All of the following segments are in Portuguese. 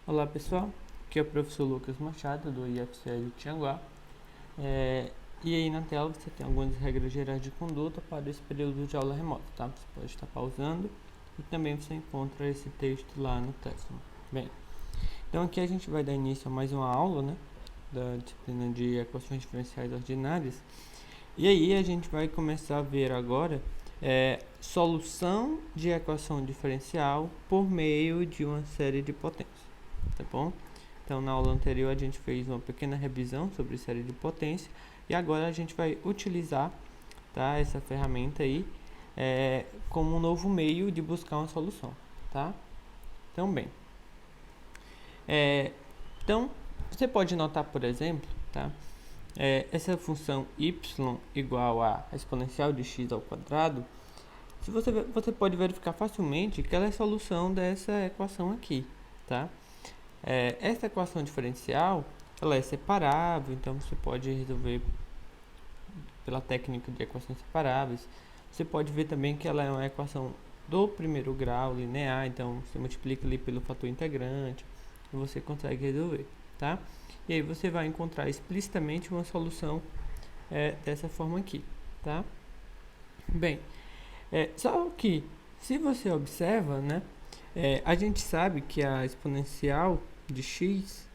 Olá pessoal, aqui é o professor Lucas Machado do IFCE de Tianguá. E aí na tela você tem algumas regras gerais de conduta para esse período de aula remota, tá? Você pode estar pausando e também você encontra esse texto lá no texto. Bem, então aqui a gente vai dar início a mais uma aula, né, da disciplina de equações diferenciais ordinárias. E aí a gente vai começar a ver agora solução de equação diferencial por meio de uma série de potências, tá bom? Então na aula anterior a gente fez uma pequena revisão sobre série de potência e agora a gente vai utilizar, tá, essa ferramenta aí como um novo meio de buscar uma solução, tá? Então bem, então você pode notar, por exemplo, tá, essa função y igual a exponencial de x ao quadrado. Se você pode verificar facilmente que ela é a solução dessa equação aqui, tá? Essa equação diferencial, ela é separável, então você pode resolver pela técnica de equações separáveis. Você pode ver também que ela é uma equação do primeiro grau, linear, então você multiplica ali pelo fator integrante e você consegue resolver, tá? E aí você vai encontrar explicitamente uma solução dessa forma aqui, tá? Bem, só que se você observa, né, a gente sabe que a exponencial de x,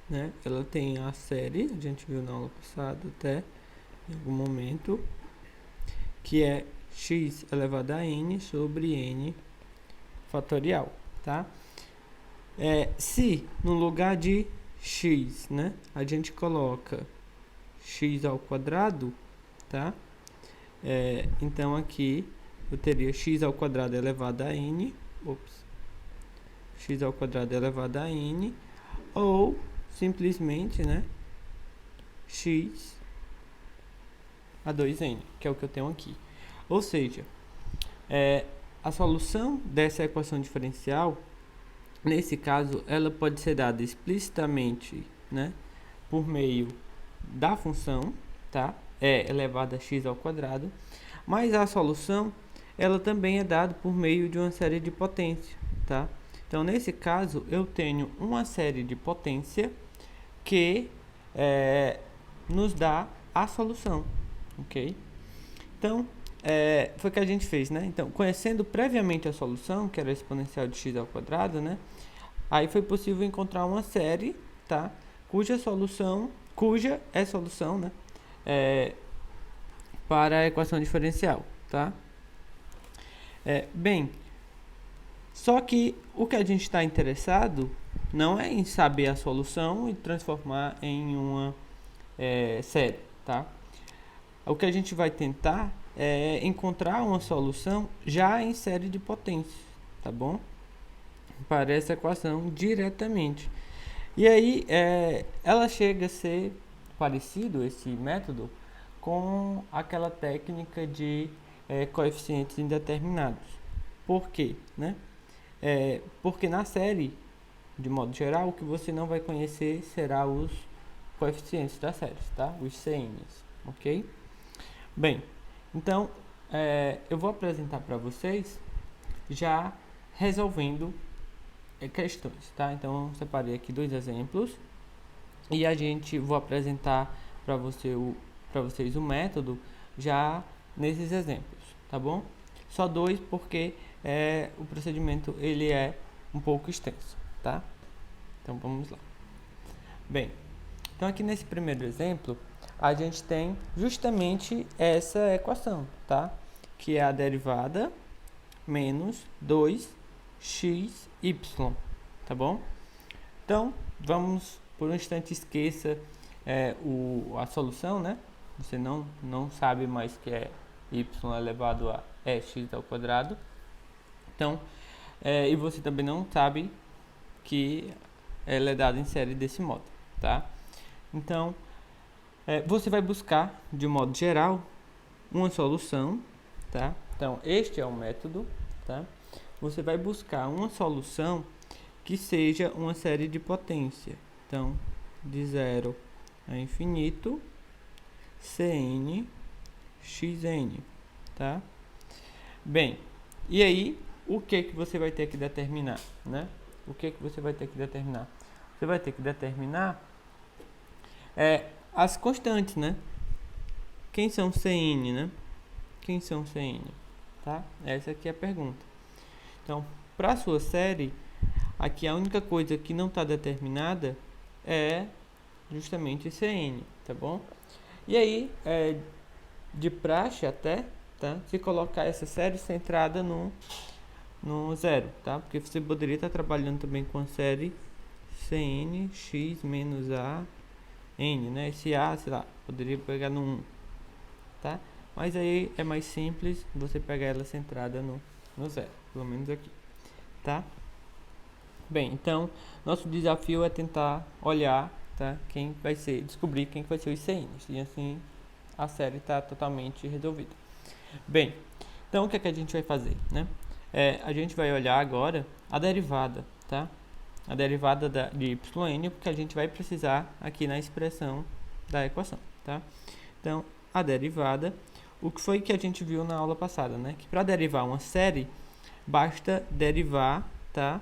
né, ela tem a série, a gente viu na aula passada até em algum momento, que é x elevado a n sobre n fatorial, tá? Se no lugar de x, né, a gente coloca x ao quadrado, tá? Então aqui eu teria x ao quadrado elevado a n, x ao quadrado elevado a n, ou simplesmente, né, x a 2n, que é o que eu tenho aqui. Ou seja, a solução dessa equação diferencial, nesse caso, ela pode ser dada explicitamente, né, por meio da função, tá? Elevado a x ao quadrado, mas a solução, ela também é dada por meio de uma série de potência, tá? Então, nesse caso, eu tenho uma série de potência que nos dá a solução, ok? Então, foi o que a gente fez, né? Então, conhecendo previamente a solução, que era a exponencial de x ao quadrado, né? Aí foi possível encontrar uma série, tá? Cuja é solução, né? Para a equação diferencial, tá? Bem, só que o que a gente está interessado não é em saber a solução e transformar em uma série, tá? O que a gente vai tentar é encontrar uma solução já em série de potências, tá bom? Para essa equação diretamente. E aí, ela chega a ser parecido, esse método, com aquela técnica de coeficientes indeterminados. Por quê, né? Porque na série, de modo geral, o que você não vai conhecer será os coeficientes das séries, tá? Os CNs, ok? Bem, então, eu vou apresentar para vocês já resolvendo questões, tá? Então, eu separei aqui 2 exemplos e vou apresentar para vocês o método já nesses exemplos, tá bom? Só 2 porque o procedimento ele é um pouco extenso, tá? Então, vamos lá. Bem, então aqui nesse primeiro exemplo, a gente tem justamente essa equação, tá? Que é a derivada menos 2xy, tá bom? Então, vamos, por um instante, esqueça a solução, né? Você não sabe mais que é y elevado a x ao quadrado. Então, e você também não sabe que ela é dada em série desse modo, tá? Então, você vai buscar, de um modo geral, uma solução, tá? Então, este é o método, tá? Você vai buscar uma solução que seja uma série de potência. Então, de 0 a infinito, Cn, Xn, tá? Bem, e aí, o que você vai ter que determinar, né? o que que você vai ter que determinar? Você vai ter que determinar as constantes, né? Quem são CN, né? Quem são CN? Tá? Essa aqui é a pergunta. Então, para a sua série, aqui a única coisa que não está determinada é justamente CN, tá bom? E aí, de praxe até, tá? Se colocar essa série centrada no zero, tá? Porque você poderia estar trabalhando também com a série CN x menos a n, né? Esse a, sei lá, poderia pegar no 1, tá? Mas aí é mais simples você pegar ela centrada no zero, pelo menos aqui, tá? Bem, então, nosso desafio é tentar olhar, tá? Descobrir quem vai ser os CNs, e assim a série está totalmente resolvida. Bem, então o que é que a gente vai fazer, né? A gente vai olhar agora a derivada, tá? A derivada de yn, porque a gente vai precisar aqui na expressão da equação, tá? Então, a derivada, o que foi que a gente viu na aula passada, né? Que para derivar uma série, basta derivar, tá?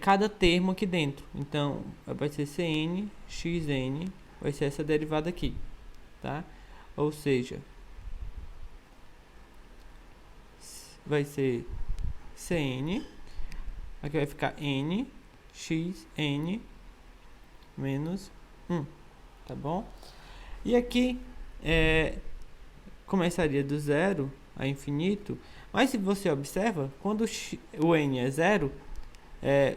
Cada termo aqui dentro. Então, vai ser Cn, xn, vai ser essa derivada aqui, tá? Ou seja, vai ser Cn, aqui vai ficar n, xn, menos 1, tá bom? E aqui, começaria do zero a infinito, mas se você observa, quando o n é zero,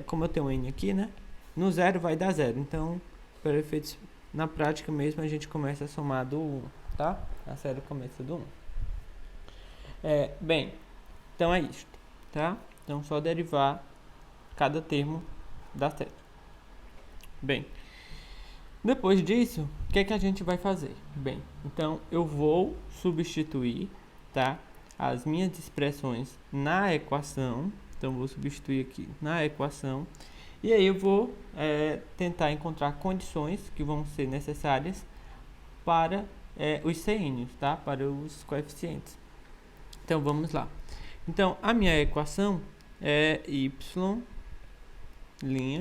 como eu tenho um n aqui, né? No zero vai dar zero, então, para efeitos na prática mesmo, a gente começa a somar do 1, tá? A série começa do 1. Bem, então é isto, tá? Então, só derivar cada termo da série. Bem, depois disso, o que é que a gente vai fazer? Bem, então eu vou substituir, tá, as minhas expressões na equação. Então, vou substituir aqui na equação. E aí eu vou tentar encontrar condições que vão ser necessárias para os CNs, tá? Para os coeficientes. Então, vamos lá. Então, a minha equação é y'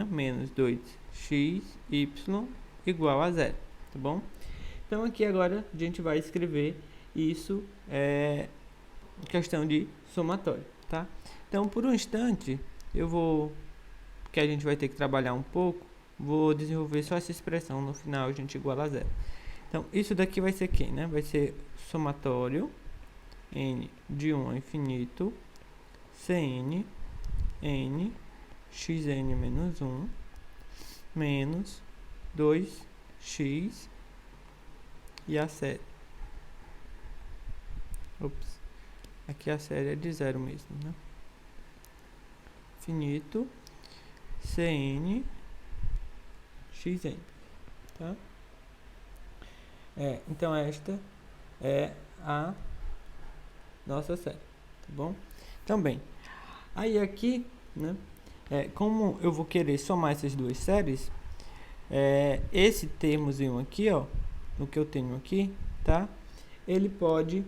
menos 2xy igual a zero, tá bom? Então, aqui agora a gente vai escrever isso questão de somatório, tá? Então, por um instante, que a gente vai ter que trabalhar um pouco, vou desenvolver só essa expressão, no final a gente iguala a zero. Então, isso daqui vai ser quem, né? Vai ser somatório n de 1 a infinito, Cn, n, xn menos 1, menos 2x e a série. Ops. Aqui a série é de zero mesmo, né? Infinito, Cn, xn, tá? Então esta é a nossa série, tá bom? Então, bem, aí aqui, né, como eu vou querer somar essas duas séries, esse termozinho aqui, ó, no que eu tenho aqui, tá? Ele pode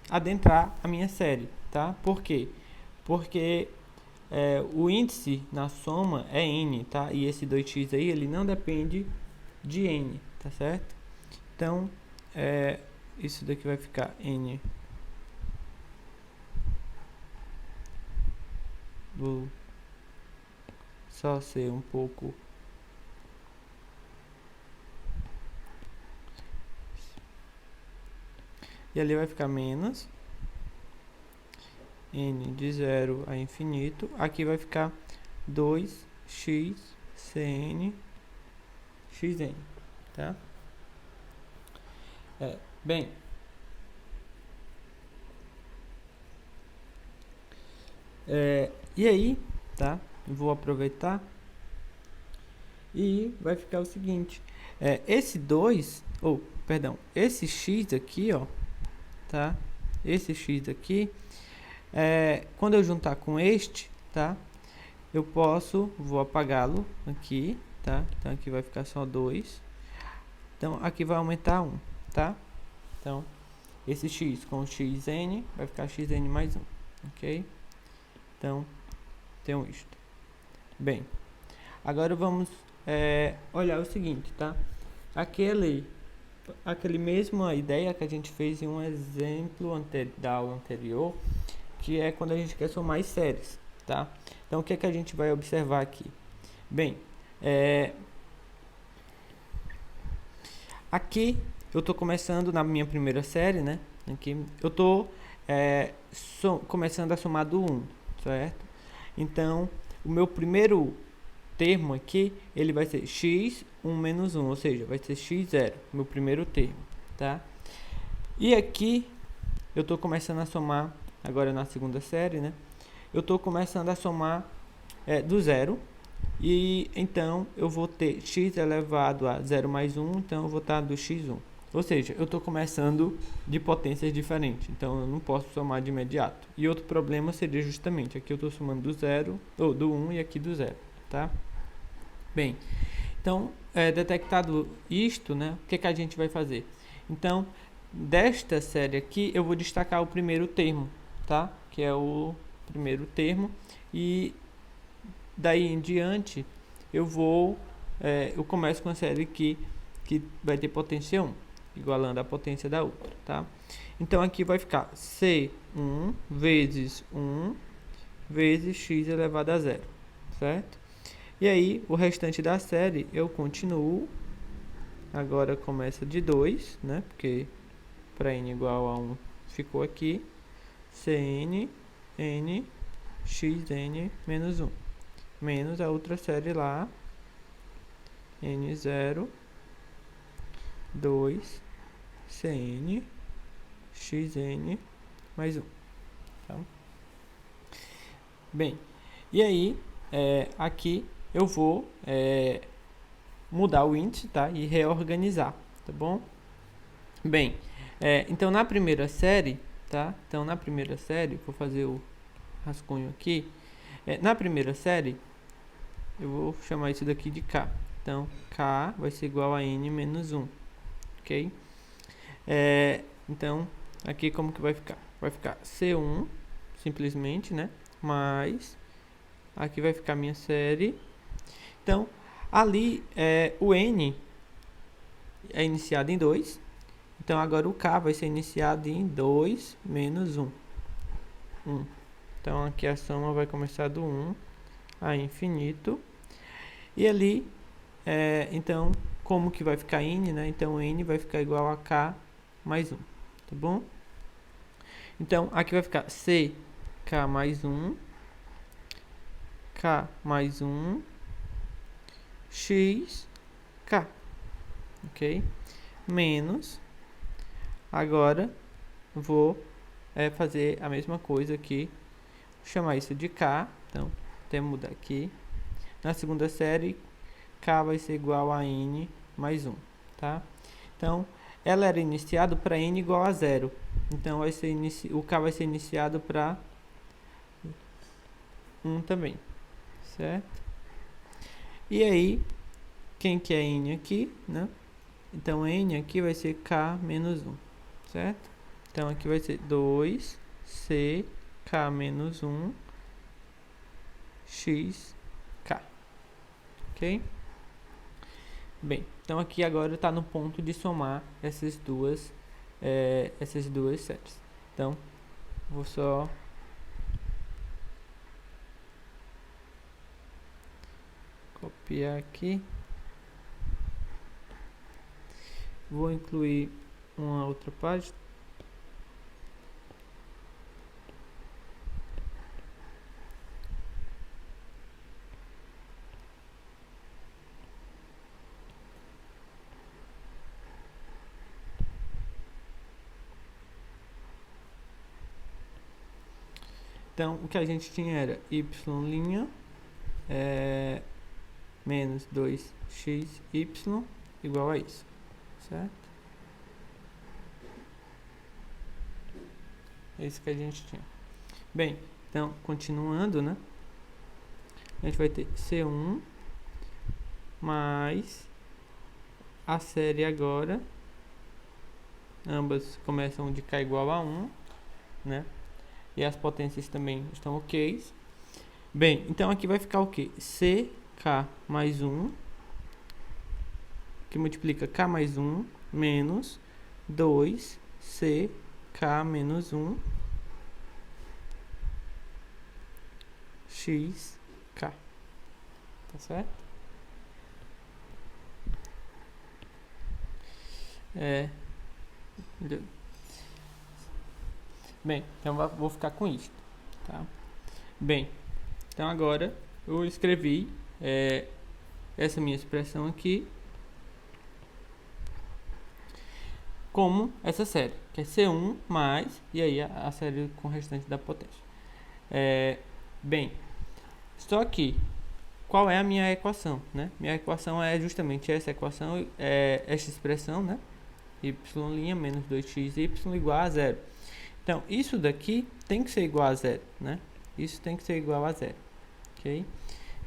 adentrar a minha série, tá? Por quê? Porque o índice na soma é n, tá? E esse 2x aí, ele não depende de n, tá certo? Então, isso daqui vai ficar n. Vou só ser um pouco... E ali vai ficar menos n de 0 a infinito. Aqui vai ficar 2x cn xn, tá? Bem, e aí, tá? Eu vou aproveitar e vai ficar o seguinte: esse 2, esse x aqui, ó, tá? Esse x aqui, quando eu juntar com este, tá? Eu vou apagá-lo aqui, tá? Então aqui vai ficar só 2. Então aqui vai aumentar 1, tá? Então esse x com xn vai ficar xn mais 1, ok? Então tenho isto. Bem, agora vamos olhar o seguinte, tá? Aquele mesma ideia que a gente fez em um exemplo da aula anterior, que é quando a gente quer somar as séries, tá? Então, o que é que a gente vai observar aqui? Bem, aqui eu estou começando na minha primeira série, né? Aqui eu estou começando a somar do 1, certo? Então, o meu primeiro termo aqui, ele vai ser x1 menos 1, ou seja, vai ser x0, meu primeiro termo, tá? E aqui, eu estou começando a somar, agora na segunda série, né? Eu estou começando a somar do zero, e então eu vou ter x elevado a 0 mais 1, então eu vou estar do x1. Ou seja, eu estou começando de potências diferentes, então eu não posso somar de imediato. E outro problema seria justamente, aqui eu estou somando do 0, ou do 1 e aqui do 0, tá? Bem, então, detectado isto, né, o que a gente vai fazer? Então, desta série aqui, eu vou destacar o primeiro termo, tá? Que é o primeiro termo, e daí em diante, eu começo com a série que vai ter potência 1, igualando a potência da outra, tá? Então, aqui vai ficar C1 vezes 1 vezes x elevado a 0, certo? E aí, o restante da série, eu continuo. Agora começa de 2, né? Porque para n igual a 1 ficou aqui. Cn, n, xn menos 1. Menos a outra série lá. N0, 2, Cn, xn mais 1. Tá? Bem, e aí, aqui eu vou mudar o índice, tá? E reorganizar, tá bom? Bem, então na primeira série, tá? Então na primeira série, vou fazer o rascunho aqui. Na primeira série, eu vou chamar isso daqui de K. Então, K vai ser igual a N menos 1, ok? Então, aqui como que vai ficar? Vai ficar C1, simplesmente, né? Mais, aqui vai ficar minha série. Então, ali o N é iniciado em 2. Então, agora o K vai ser iniciado em 2 menos 1. 1. Então, aqui a soma vai começar do 1 a infinito. E ali, então, como que vai ficar N, né? Então, N vai ficar igual a K mais 1, tá bom? Então, aqui vai ficar CK mais 1, K mais 1, x, K, ok? Menos, agora, vou fazer a mesma coisa aqui, chamar isso de K, então, temos que mudar aqui. Na segunda série, K vai ser igual a N mais 1, tá? Então, ela era iniciado para N igual a 0. Então, vai ser o K vai ser iniciado para 1 também, certo? E aí, quem que é N aqui, né? Então, N aqui vai ser K menos 1, certo? Então, aqui vai ser 2C K menos 1 x K, ok? Bem, então aqui agora está no ponto de somar essas duas séries. Então, vou só copiar aqui. Vou incluir uma outra página. Então, o que a gente tinha era y' menos 2xy igual a isso, certo? É isso que a gente tinha. Bem, então, continuando, né? A gente vai ter C1 mais a série agora. Ambas começam de K igual a 1, né? E as potências também estão ok. Bem, então aqui vai ficar o quê? CK mais 1, que multiplica K mais 1, menos 2CK menos 1, XK. Tá certo? Bem, então vou ficar com isso, tá? Bem, então agora eu escrevi essa minha expressão aqui como essa série, que é C1 mais, e aí a série com o restante da potência. Bem, só que, qual é a minha equação, né? Minha equação é justamente essa equação, esta expressão, né? Y' menos 2xy igual a 0. Então, isso daqui tem que ser igual a 0, né? Isso tem que ser igual a 0, ok?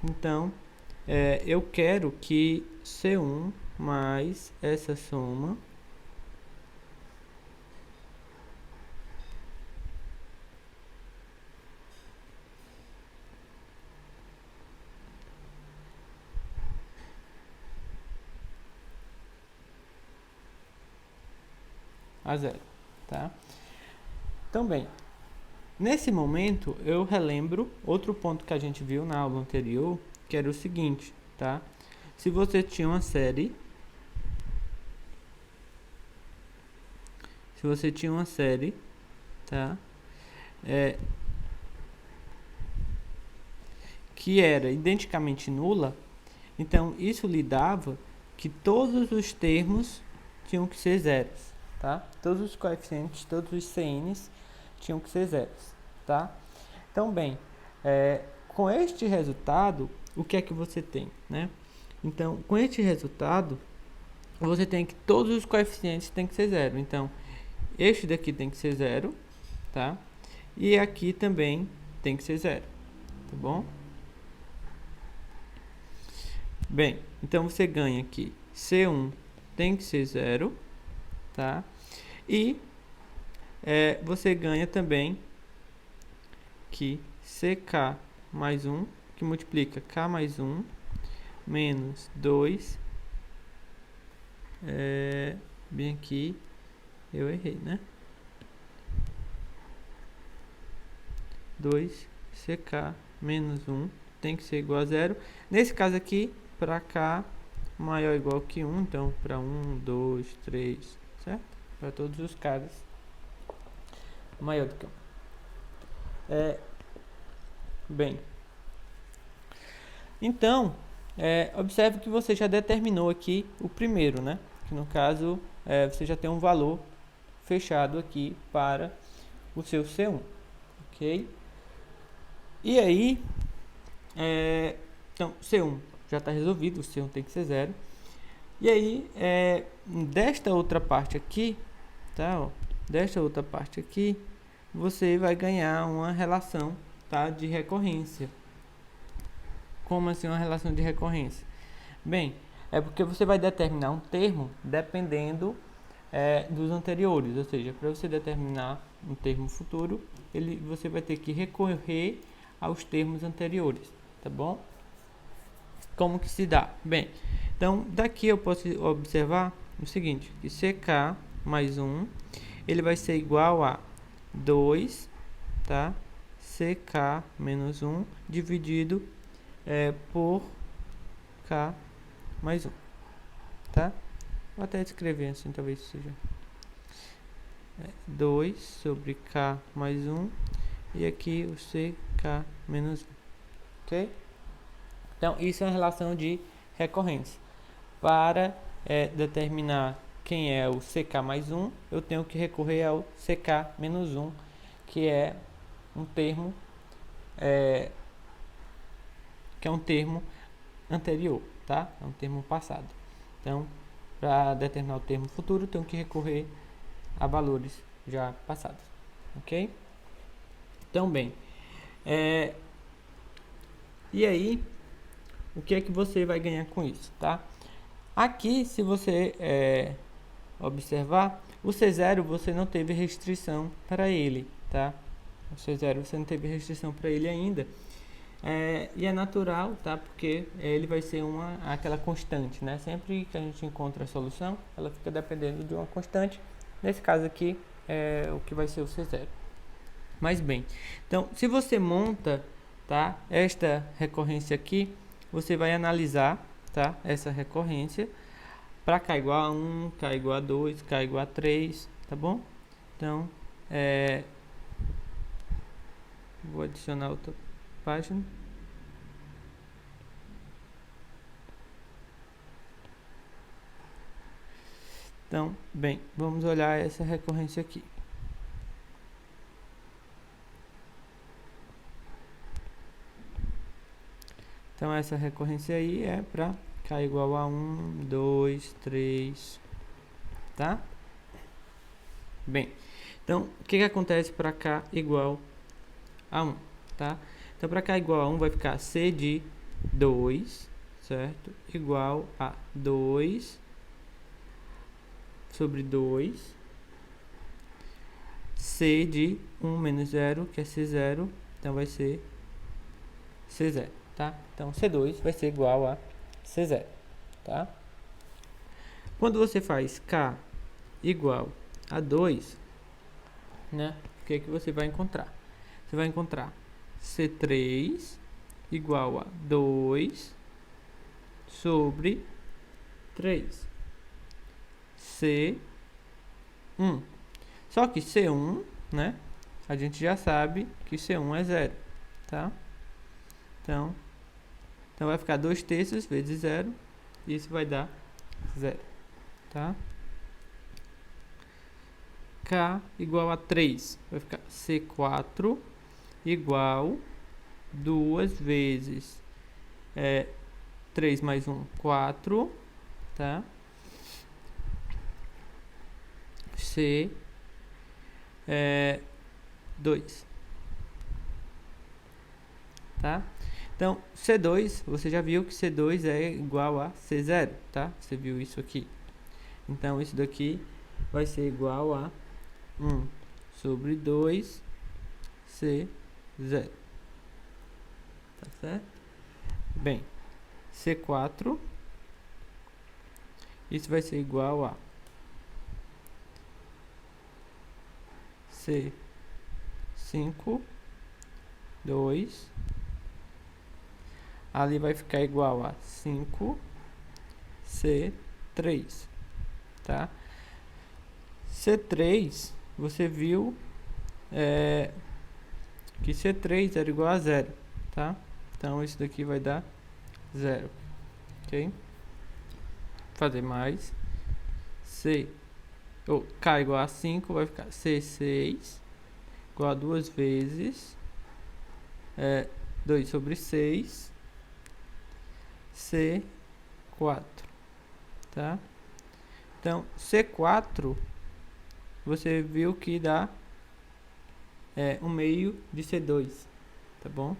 Então, eu quero que C1 mais essa soma a 0, tá? Então, bem, nesse momento eu relembro outro ponto que a gente viu na aula anterior, que era o seguinte, tá? Se você tinha uma série, tá? Que era identicamente nula, então isso lhe dava que todos os termos tinham que ser zeros, tá? Todos os coeficientes, todos os CNs tinham que ser zeros, tá? Então, bem, com este resultado, o que é que você tem, né? Então, com este resultado, você tem que todos os coeficientes têm que ser zero. Então, este daqui tem que ser zero, tá? E aqui também tem que ser zero, tá bom? Bem, então você ganha que C1 tem que ser zero, tá? E você ganha também que CK mais 1, que multiplica K mais 1, menos 2, bem aqui, eu errei, né? 2CK menos 1 tem que ser igual a 0. Nesse caso aqui, para K maior ou igual que 1, então para 1, 2, 3, certo? Para todos os caras maior do que 1. Bem, então, observe que você já determinou aqui o primeiro, né? Que no caso, você já tem um valor fechado aqui para o seu C1, ok? E aí, então, C1 já está resolvido, o C1 tem que ser 0. E aí, desta outra parte aqui, tá? Ó, desta outra parte aqui, você vai ganhar uma relação, tá, de recorrência. Como assim uma relação de recorrência? Bem, é porque você vai determinar um termo dependendo dos anteriores, ou seja, para você determinar um termo futuro, você vai ter que recorrer aos termos anteriores, tá bom? Como que se dá? Bem, então daqui eu posso observar o seguinte, que CK mais 1, ele vai ser igual a 2, tá? CK menos 1 dividido por K mais 1, tá? Vou até escrever assim, talvez seja 2 sobre K mais 1 e aqui o CK menos 1, ok? Então, isso é uma relação de recorrência. Para determinar quem é o CK mais 1, eu tenho que recorrer ao CK menos 1, que é um termo anterior, tá? É um termo passado. Então, para determinar o termo futuro, tenho que recorrer a valores já passados, ok? Então, bem, e aí, o que é que você vai ganhar com isso, tá? Aqui, se você observar, o C0 você não teve restrição para ele, tá? O C0 você não teve restrição para ele ainda. E é natural, tá? Porque ele vai ser aquela constante, né? Sempre que a gente encontra a solução, ela fica dependendo de uma constante. Nesse caso aqui, é o que vai ser o C0. Mas bem, então, se você monta, tá? Esta recorrência aqui, você vai analisar, tá? Essa recorrência para K igual a 1, K igual a 2, K igual a 3, tá bom? Então, vou adicionar outra página. Então, bem, vamos olhar essa recorrência aqui. Então, essa recorrência aí é para K igual a 1, 2, 3, tá? Bem, então, o que acontece para K igual a 1, tá? Então, para K igual a 1 vai ficar C de 2, certo? Igual a 2 sobre 2, C de 1 menos 0, que é C0, então vai ser C0, tá? Então, C2 vai ser igual a C0, tá? Quando você faz K igual a 2, né? O que você vai encontrar? Você vai encontrar C3 igual a 2 sobre 3. C1. Só que C1, né? A gente já sabe que C1 é 0, tá? Então vai ficar 2/3 vezes 0. Isso vai dar 0, tá? K igual a 3. Vai ficar C4 igual 2 vezes 3 mais 1, 4, tá? C 2, tá? Então, C2, você já viu que C2 é igual a C0, tá? Você viu isso aqui. Então, isso daqui vai ser igual a 1 sobre 2 C0. Tá certo? Bem, C4, isso vai ser igual a C5, 2, ali vai ficar igual a 5 C3, tá? C3, você viu que C3 era igual a 0, tá? Então, isso daqui vai dar 0, ok? Vou fazer mais. K igual a 5, vai ficar C6 igual a 2 vezes 2 sobre 6 C4, tá? Então, C4, você viu que dá 1/2 de C2, tá bom?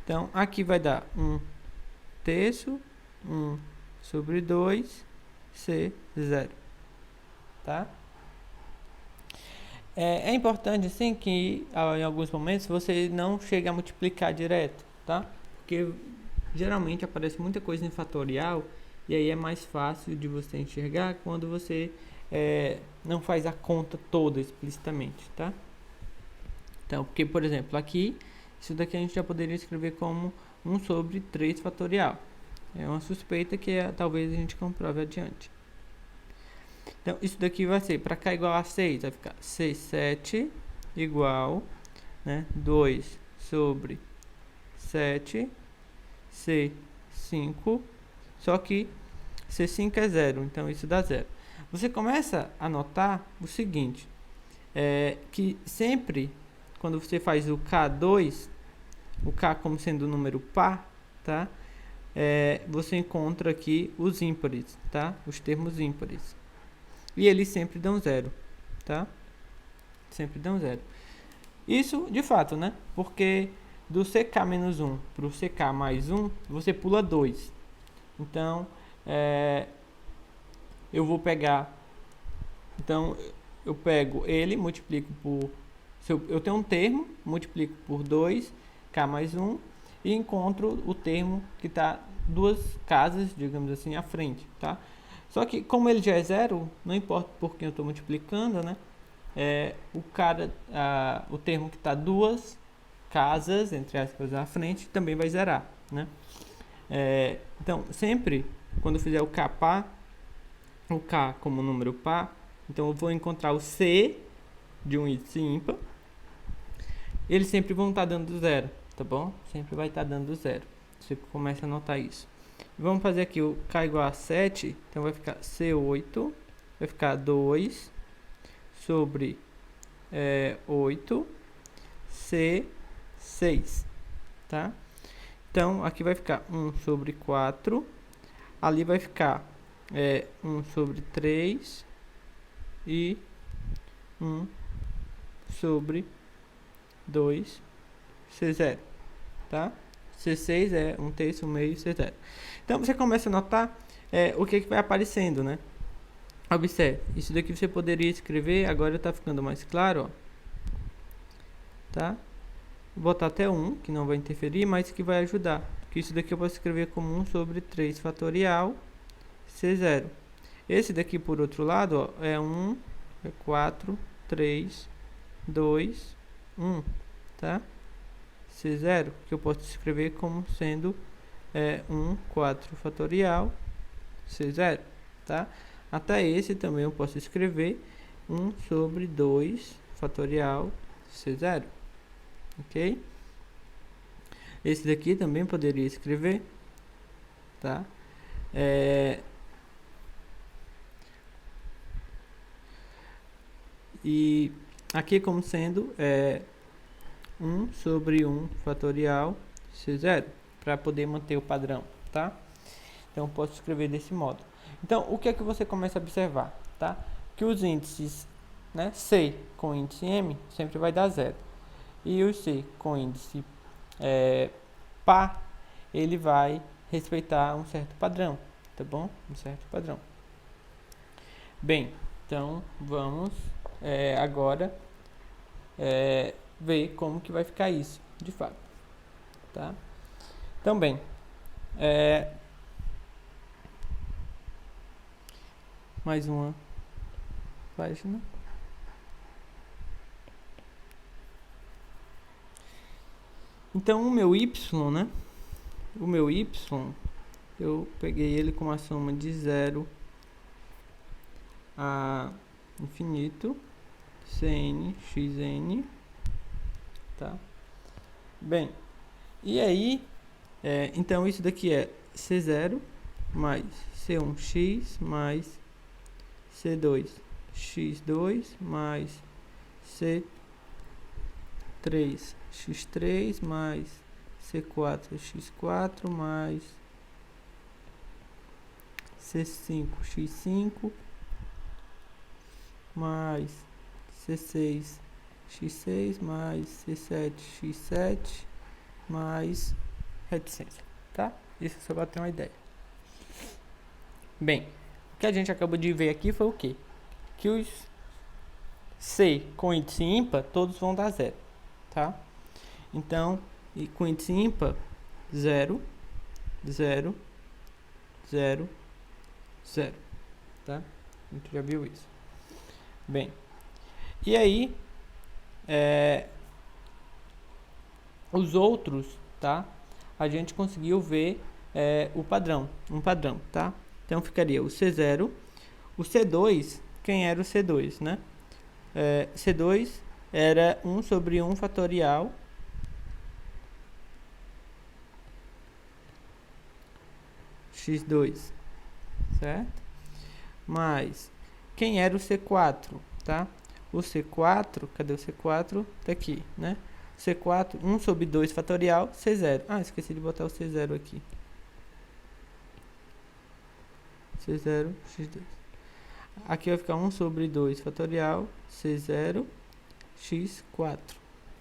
Então, aqui vai dar 1/3, 1 sobre 2, C0, tá? É importante, assim, que em alguns momentos você não chegue a multiplicar direto, tá? Porque geralmente aparece muita coisa em fatorial e aí é mais fácil de você enxergar quando você não faz a conta toda explicitamente, tá? Então, porque, por exemplo, aqui, isso daqui a gente já poderia escrever como 1 sobre 3 fatorial. É uma suspeita que talvez a gente comprove adiante. Então, isso daqui vai ser, para K igual a 6, vai ficar C7 igual, né, 2 sobre 7, C5, só que C5 é 0, então isso dá 0. Você começa a notar o seguinte, que sempre, quando você faz o K2, o K como sendo um número par, tá? Você encontra aqui os ímpares, tá? Os termos ímpares. E eles sempre dão 0, tá? Sempre dão 0. Isso, de fato, né? Porque do CK menos 1 para o CK mais 1, você pula 2. Então, eu vou pegar... Então, eu pego ele, multiplico por... Eu tenho um termo, multiplico por 2, K mais 1. e encontro o termo que está duas casas, digamos assim, à frente, tá? Só que como ele já é zero, não importa por quem eu estou multiplicando, né? O termo que está duas casas, entre aspas, à frente, também vai zerar, né? Então, sempre quando eu fizer o K como número par, então eu vou encontrar o C de um índice ímpar. Eles sempre vão estar dando zero, tá bom? Sempre vai estar dando zero. Você começa a anotar isso. Vamos fazer aqui o K igual a 7, então vai ficar C8, vai ficar 2 sobre 8, C6, tá? Então, aqui vai ficar 1 sobre 4, ali vai ficar 1 sobre 3 e 1 sobre 2, C0, tá? C6 é 1/3, 1/2, C0. Então, você começa a notar o que vai aparecendo, né? Observe, isso daqui você poderia escrever, agora está ficando mais claro, ó, tá? Vou botar até 1, que não vai interferir, mas que vai ajudar. Porque isso daqui eu posso escrever como 1 sobre 3 fatorial C0. Esse daqui, por outro lado, ó, é 1, 4, 3, 2, 1, tá? C0, que eu posso escrever como sendo 1, 4 fatorial C0, tá? Até esse também eu posso escrever 1 sobre 2 fatorial C0, ok? Esse daqui também poderia escrever, tá? E aqui como sendo 1 sobre 1 fatorial C0, para poder manter o padrão, tá? Então, eu posso escrever desse modo. Então, o que é que você começa a observar, tá? Que os índices, né, C com índice M sempre vai dar zero. E o C com índice par, ele vai respeitar um certo padrão, tá bom? Um certo padrão. Bem, então, vamos agora ver como que vai ficar isso, de fato, tá? Então, bem, mais uma página. Então, o meu y, né? O meu y, eu peguei ele com uma soma de 0 a infinito, Cn, Xn, tá? Bem, e aí, então isso daqui é C0 mais C1x mais C2, x2 mais C3, x3 mais C4, x4 mais C5, x5 mais C6, x6 mais C7, x7 mais reticência, tá? Isso só para ter uma ideia. Bem, o que a gente acabou de ver aqui foi o quê? Que os C com índice ímpar, todos vão dar zero, tá? Então, e com índice ímpar, 0, 0, 0, 0, tá? A gente já viu isso. Bem, e aí, os outros, tá? A gente conseguiu ver um padrão, tá? Então, ficaria o C0, o C2, quem era o C2, né? C2 era 1 sobre 1 fatorial x2, certo? Mas, quem era o C4, tá? O C4, cadê o C4? Tá aqui, né? C4, 1 sobre 2 fatorial, C0. Ah, esqueci de botar o C0 aqui. C0, x2. Aqui vai ficar 1 sobre 2 fatorial, C0, x4,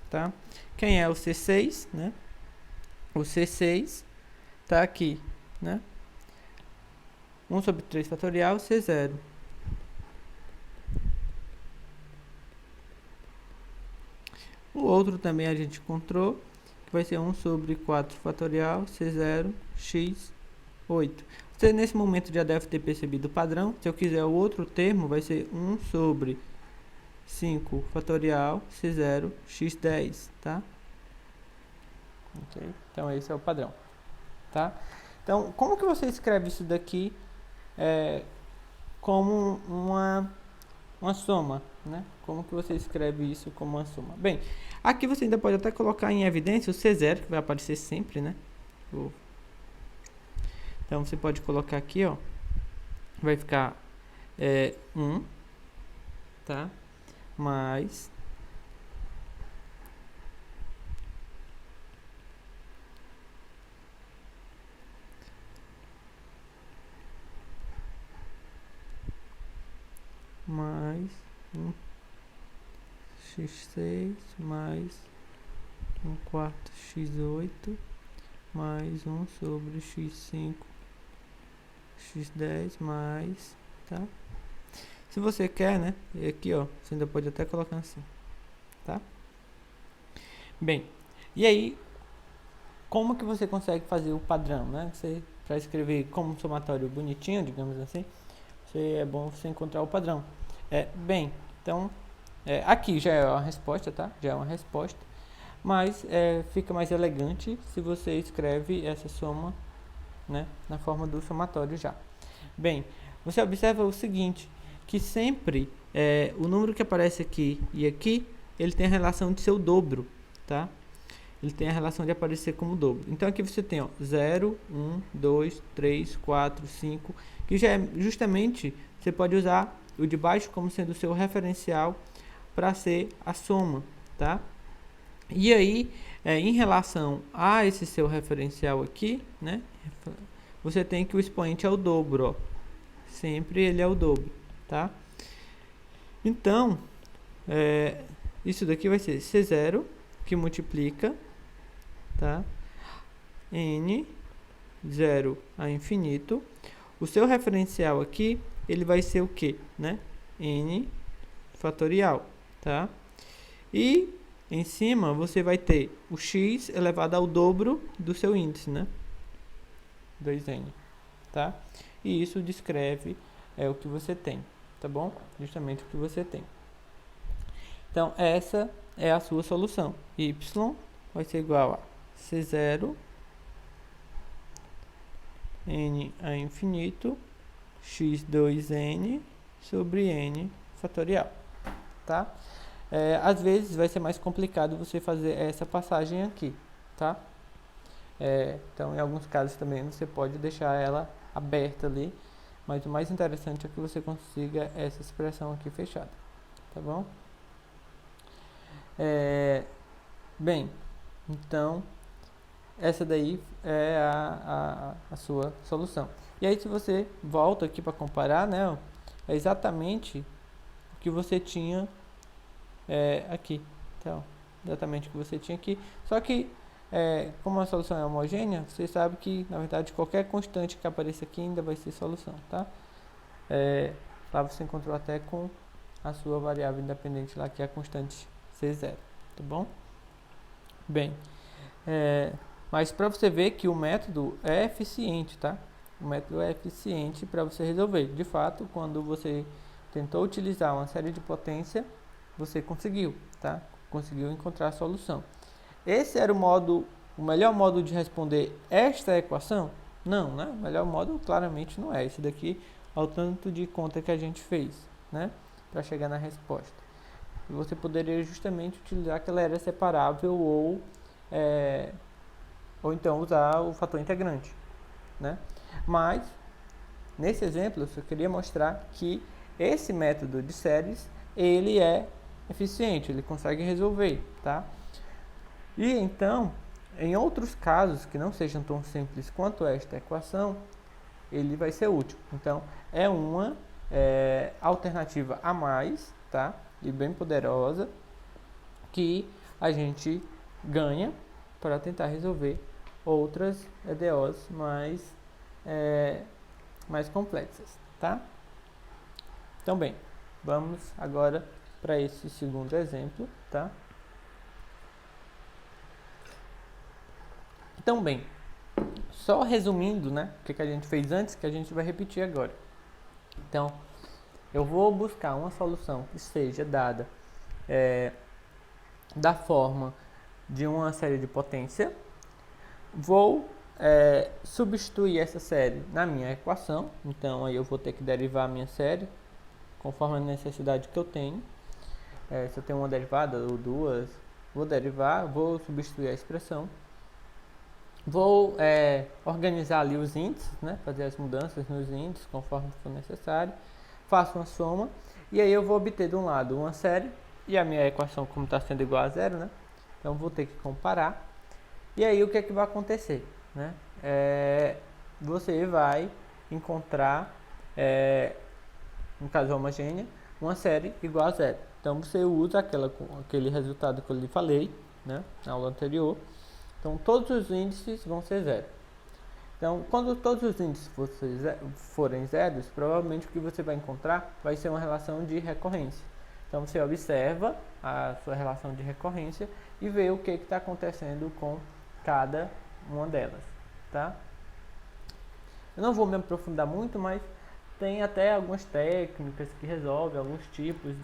tá? Quem é o C6, né? O C6 tá aqui, né? 1 sobre 3 fatorial, C0. O outro também a gente encontrou, vai ser 1 sobre 4 fatorial C0 x 8. Você nesse momento já deve ter percebido o padrão. Se eu quiser o outro termo, vai ser 1 sobre 5 fatorial C0 x 10, tá? Ok? Então esse é o padrão, tá? Então, como que você escreve isso daqui como uma soma, né? Como que você escreve isso como uma soma? Bem, aqui você ainda pode até colocar em evidência o C0, que vai aparecer sempre, né? Então, você pode colocar aqui, ó, vai ficar 1, tá? Mais um x6 mais 1 quarto x8 mais 1 sobre x5 x10 mais, tá? Se você quer, né? E aqui, ó, você ainda pode até colocar assim, tá? Bem, e aí, como que você consegue fazer o padrão, né? Para escrever como um somatório bonitinho, digamos assim, é bom você encontrar o padrão. Bem, então, aqui já é uma resposta, tá? Já é uma resposta, mas fica mais elegante se você escreve essa soma, né, na forma do somatório já. Bem, você observa o seguinte, que sempre o número que aparece aqui e aqui, ele tem a relação de ser o dobro, tá? Ele tem a relação de aparecer como dobro. Então aqui você tem, ó, 0, 1, 2, 3, 4, 5, que já é justamente, você pode usar o de baixo como sendo o seu referencial para ser a soma, tá? E aí, em relação a esse seu referencial aqui, né, você tem que o expoente é o dobro, ó. Sempre ele é o dobro, tá? Então, isso daqui vai ser C0, que multiplica, tá? N, 0 a infinito. O seu referencial aqui, ele vai ser o quê, né? N fatorial, tá? E em cima você vai ter o x elevado ao dobro do seu índice, né? 2n, tá? E isso descreve o que você tem, tá bom? Justamente o que você tem. Então, essa é a sua solução. Y vai ser igual a C0 n a infinito x2n sobre n fatorial, tá? Às vezes vai ser mais complicado você fazer essa passagem aqui, tá? Então, em alguns casos também você pode deixar ela aberta ali, mas o mais interessante é que você consiga essa expressão aqui fechada, tá bom? Bem, então essa daí é a sua solução. E aí se você volta aqui para comparar, né, é exatamente o que você tinha aqui. Então, exatamente o que você tinha aqui. Só que, como a solução é homogênea, você sabe que, na verdade, qualquer constante que apareça aqui ainda vai ser solução, tá? Lá você encontrou até com a sua variável independente lá, que é a constante C0, tá bom? Bem, mas para você ver que o método é eficiente, tá? O método é eficiente para você resolver. De fato, quando você tentou utilizar uma série de potência, você conseguiu, tá? Conseguiu encontrar a solução. Esse era o melhor modo de responder esta equação? Não, né? O melhor modo claramente não é esse daqui, ao tanto de conta que a gente fez, né? Para chegar na resposta. E você poderia justamente utilizar que ela era separável ou então usar o fator integrante, né? Mas, nesse exemplo, eu só queria mostrar que esse método de séries, ele é eficiente, ele consegue resolver, tá? E então, em outros casos que não sejam tão simples quanto esta equação, ele vai ser útil. Então, é uma alternativa a mais, tá? E bem poderosa, que a gente ganha para tentar resolver outras EDOs mais complexas, tá? Então, bem, vamos agora para esse segundo exemplo, tá? Então, bem, só resumindo, né, o que a gente fez antes, que a gente vai repetir agora. Então, eu vou buscar uma solução que seja dada da forma de uma série de potência. Vou substituir essa série na minha equação. Então, aí eu vou ter que derivar a minha série conforme a necessidade que eu tenho. Se eu tenho uma derivada ou duas, vou derivar, vou substituir a expressão. Vou organizar ali os índices, né? Fazer as mudanças nos índices conforme for necessário. Faço uma soma e aí eu vou obter de um lado uma série e a minha equação, como está sendo igual a zero, né? Então vou ter que comparar. E aí o que é que vai acontecer, né? Você vai encontrar, no caso homogênea, uma série igual a zero. Então você usa aquele resultado que eu lhe falei, né, na aula anterior. Então todos os índices vão ser zero. Então quando todos os índices forem zeros, provavelmente o que você vai encontrar vai ser uma relação de recorrência. Então você observa a sua relação de recorrência e vê o que está acontecendo com cada uma delas, tá? Eu não vou me aprofundar muito, mas tem até algumas técnicas que resolvem alguns tipos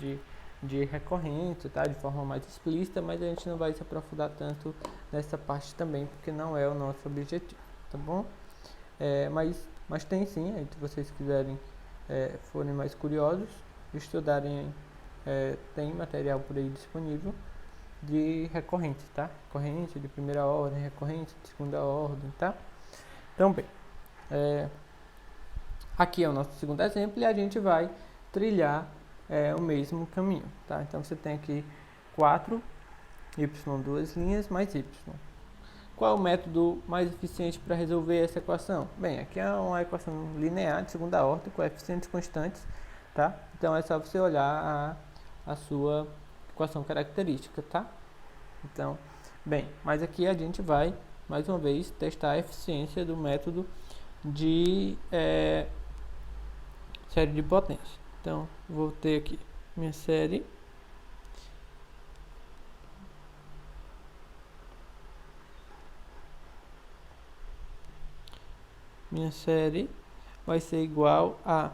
de recorrente, tá? De forma mais explícita, mas a gente não vai se aprofundar tanto nessa parte também, porque não é o nosso objetivo, tá bom? Mas tem sim, aí, se vocês quiserem, forem mais curiosos, estudarem, tem material por aí disponível de recorrente, tá? Recorrente de primeira ordem, recorrente de segunda ordem, tá? Então, bem, aqui é o nosso segundo exemplo e a gente vai trilhar o mesmo caminho, tá? Então você tem aqui 4y, duas linhas, mais y. Qual é o método mais eficiente para resolver essa equação? Bem, aqui é uma equação linear de segunda ordem, coeficientes constantes, tá? Então é só você olhar a sua equação característica, tá? Então, bem, mas aqui a gente vai, mais uma vez, testar a eficiência do método de série de potência. Então, vou ter aqui minha série. Minha série vai ser igual a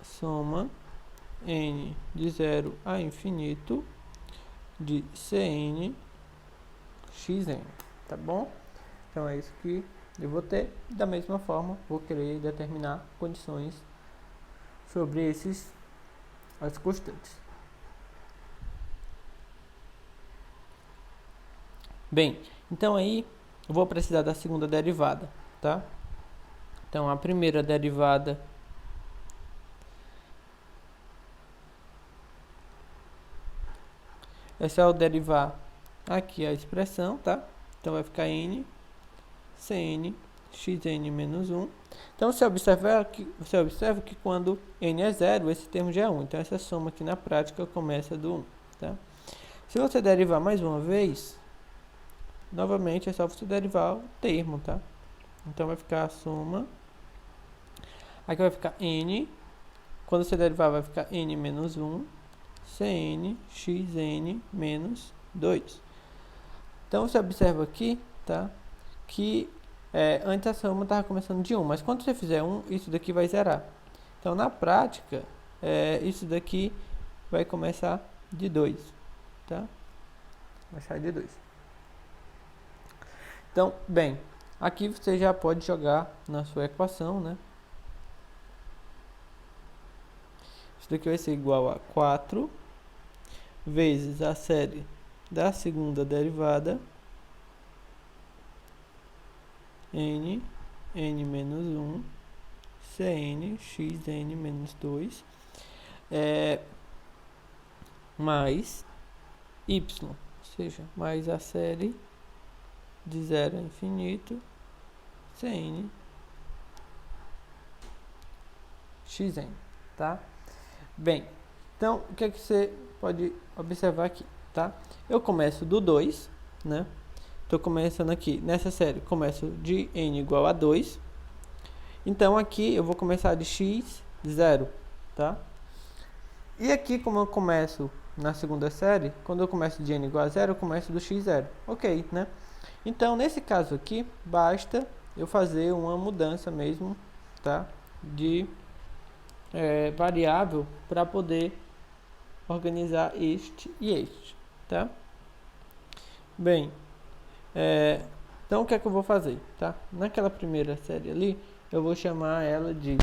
soma n de 0 a infinito de Cn xn, tá bom? Então é isso que eu vou ter. Da mesma forma, vou querer determinar condições sobre as constantes. Bem, então aí eu vou precisar da segunda derivada, tá? Então a primeira derivada é só eu derivar aqui a expressão, tá? Então vai ficar n Cn xn menos 1. Então você observa que quando n é 0, esse termo já é 1. Então essa soma aqui na prática começa do 1, tá? Se você derivar mais uma vez, novamente é só você derivar o termo, tá? Então vai ficar a soma. Aqui vai ficar n. Quando você derivar vai ficar n menos 1. Cn xn menos 2. Então você observa aqui, tá? Que antes a soma estava começando de 1, mas quando você fizer 1, isso daqui vai zerar. Então na prática, isso daqui vai começar de 2, tá? Vai sair de 2. Então, bem, aqui você já pode jogar na sua equação, né? Isso daqui vai ser igual a 4 vezes a série da segunda derivada n menos 1 Cn xn menos 2 mais y, ou seja, mais a série de 0 a infinito Cn xn, tá? Bem, então o que é que você pode observar aqui, tá? Eu começo do 2, né? Estou começando aqui, nessa série, começo de n igual a 2. Então aqui eu vou começar de x, 0, tá? E aqui, como eu começo na segunda série, quando eu começo de n igual a 0, eu começo do x, 0. Ok, né? Então, nesse caso aqui, basta eu fazer uma mudança mesmo, tá? De variável para poder organizar este e este, tá? Bem, então o que é que eu vou fazer, tá? Naquela primeira série ali, eu vou chamar ela de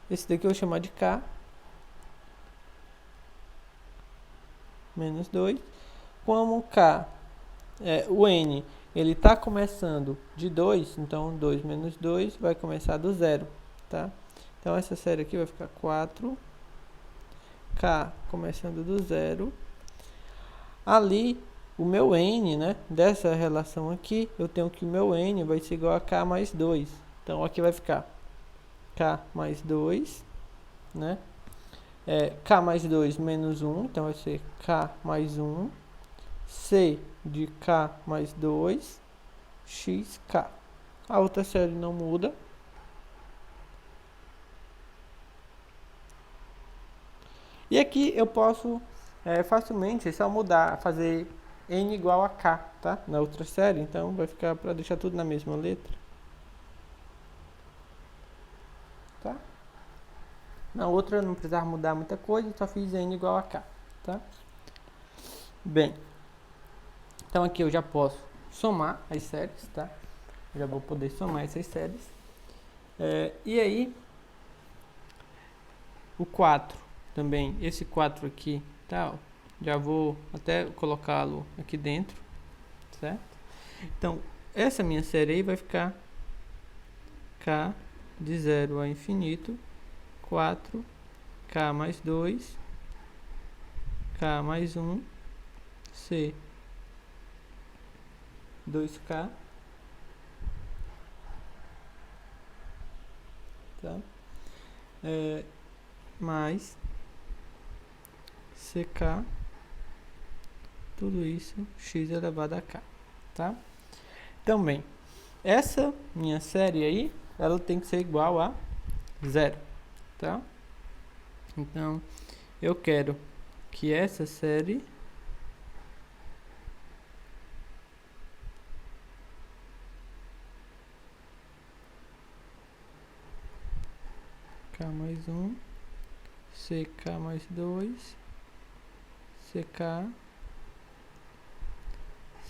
esse daqui eu vou chamar de K menos 2. Como K, o N, ele está começando de 2, então 2 menos 2 vai começar do 0, tá? Então essa série aqui vai ficar 4, K começando do 0. Ali, o meu N, né, dessa relação aqui, eu tenho que o meu N vai ser igual a K mais 2. Então aqui vai ficar K mais 2, né? K mais 2 menos 1, então vai ser K mais 1. C de K mais 2, XK. A outra série não muda. E aqui eu posso facilmente só mudar, fazer N igual a K, tá? Na outra série, então vai ficar para deixar tudo na mesma letra. Tá? Na outra eu não precisava mudar muita coisa, só fiz N igual a K, tá? Bem, então aqui eu já posso somar as séries, tá? Já vou poder somar essas séries. E aí, o 4 também, esse 4 aqui, tá? Já vou até colocá-lo aqui dentro, certo? Então, essa minha série aí vai ficar K de 0 a infinito, 4, K mais 2, K mais 1, C, 2K, tá? Mais CK, tudo isso, x elevado a k, tá? Então, bem, essa minha série aí, ela tem que ser igual a 0, tá? Então, eu quero que essa série K mais 1, CK mais 2, CK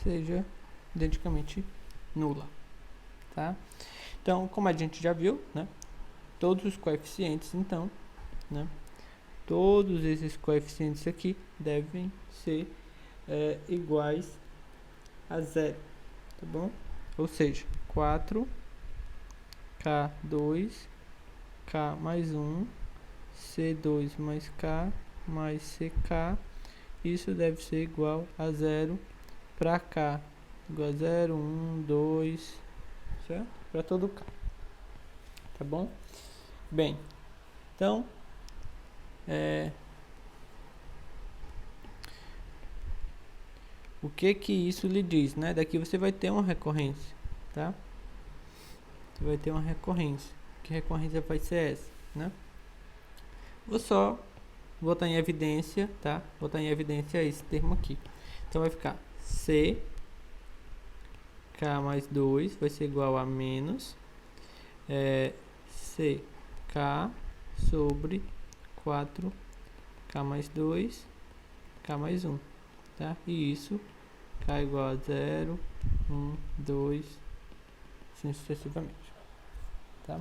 seja identicamente nula, tá? Então, como a gente já viu, né? Todos os coeficientes, então, né? Todos esses coeficientes aqui devem ser iguais a 0, tá bom? Ou seja, 4, K2, K mais 1, C2 mais K mais CK, isso deve ser igual a 0 para K, igual a 0, 1, 2, certo? Para todo K, tá bom? Bem, então, o que que isso lhe diz, né? Daqui você vai ter uma recorrência, tá? Você vai ter uma recorrência. Que recorrência vai ser essa, né? Vou só botar em evidência, tá? Botar em evidência esse termo aqui. Então vai ficar C K mais 2 vai ser igual a menos CK sobre 4 K mais 2 K mais 1, tá? E isso K igual a 0, 1, 2, assim sucessivamente, tá?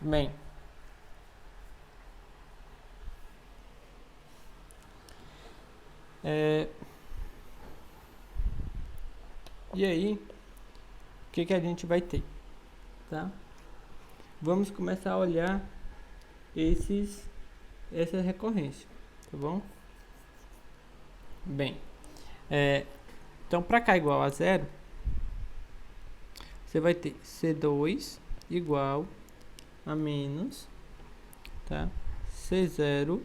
Bem, e aí, o que que a gente vai ter, tá? Vamos começar a olhar essa recorrência, tá bom? Bem, então para k igual a 0, você vai ter C2 igual a menos, tá? C0,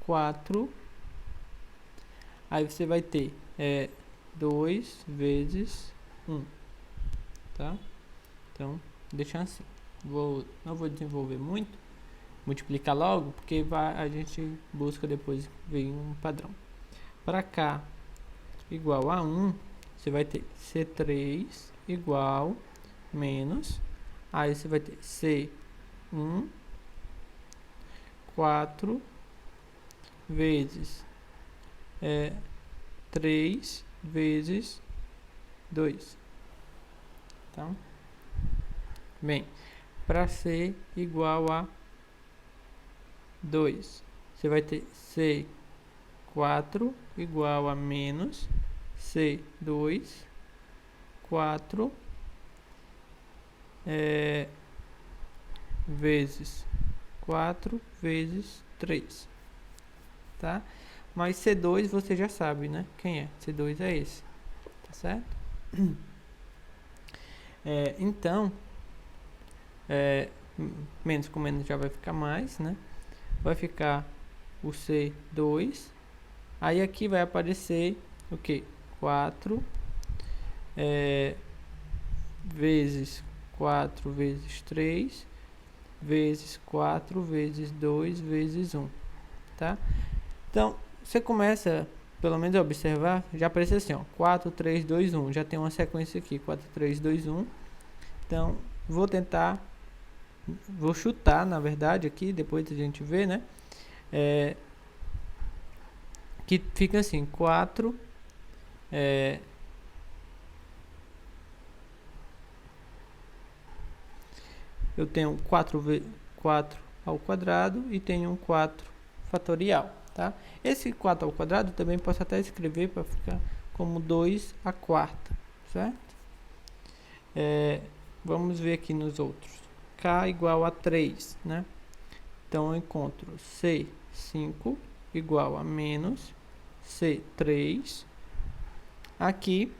4, aí você vai ter 2 vezes 1, tá? Então, deixa assim. Não vou desenvolver multiplicar logo, porque a gente busca depois ver um padrão. Para cá igual a 1, você vai ter C3 igual menos, aí você vai ter C1 4 vezes 3 vezes 2. Tá? Bem, para C igual a 2, você vai ter C4 igual a menos C2 4 vezes 4 vezes 3, tá? Mas C2 você já sabe, né? Quem é? C2 é esse, tá certo? Então, menos com menos já vai ficar mais, né? Vai ficar o C2, aí aqui vai aparecer o que? 4 vezes 4 vezes 3 vezes 4 vezes 2 vezes 1, tá? Então, você começa, pelo menos a observar, já aparece assim, ó, 4, 3, 2, 1, já tem uma sequência aqui, 4, 3, 2, 1, então, vou chutar, na verdade, aqui, depois a gente vê, né, que fica assim, 4, eu tenho 4 ao quadrado e tenho um 4 fatorial, tá? Esse 4 ao quadrado também posso até escrever para ficar como 2 a quarta, certo? Vamos ver aqui nos outros. K igual a 3, né? Então eu encontro C5 igual a menos C3. Aqui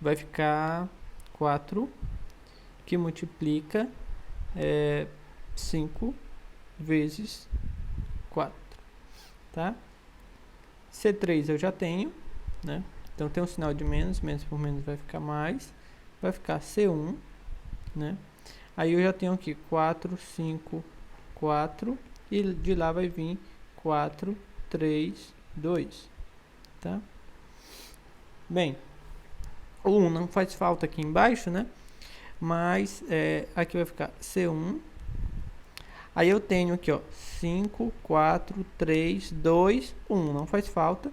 vai ficar 4 que multiplica 5 vezes 4, tá? C3 eu já tenho, né? Então tem um sinal de menos, menos por menos vai ficar mais, vai ficar C1, né? Aí eu já tenho aqui 4, 5, 4 e de lá vai vir 4, 3, 2, tá? Bem, o 1 não faz falta aqui embaixo, né? Mas aqui vai ficar C1. Aí eu tenho aqui, ó, 5, 4, 3, 2, 1. Não faz falta.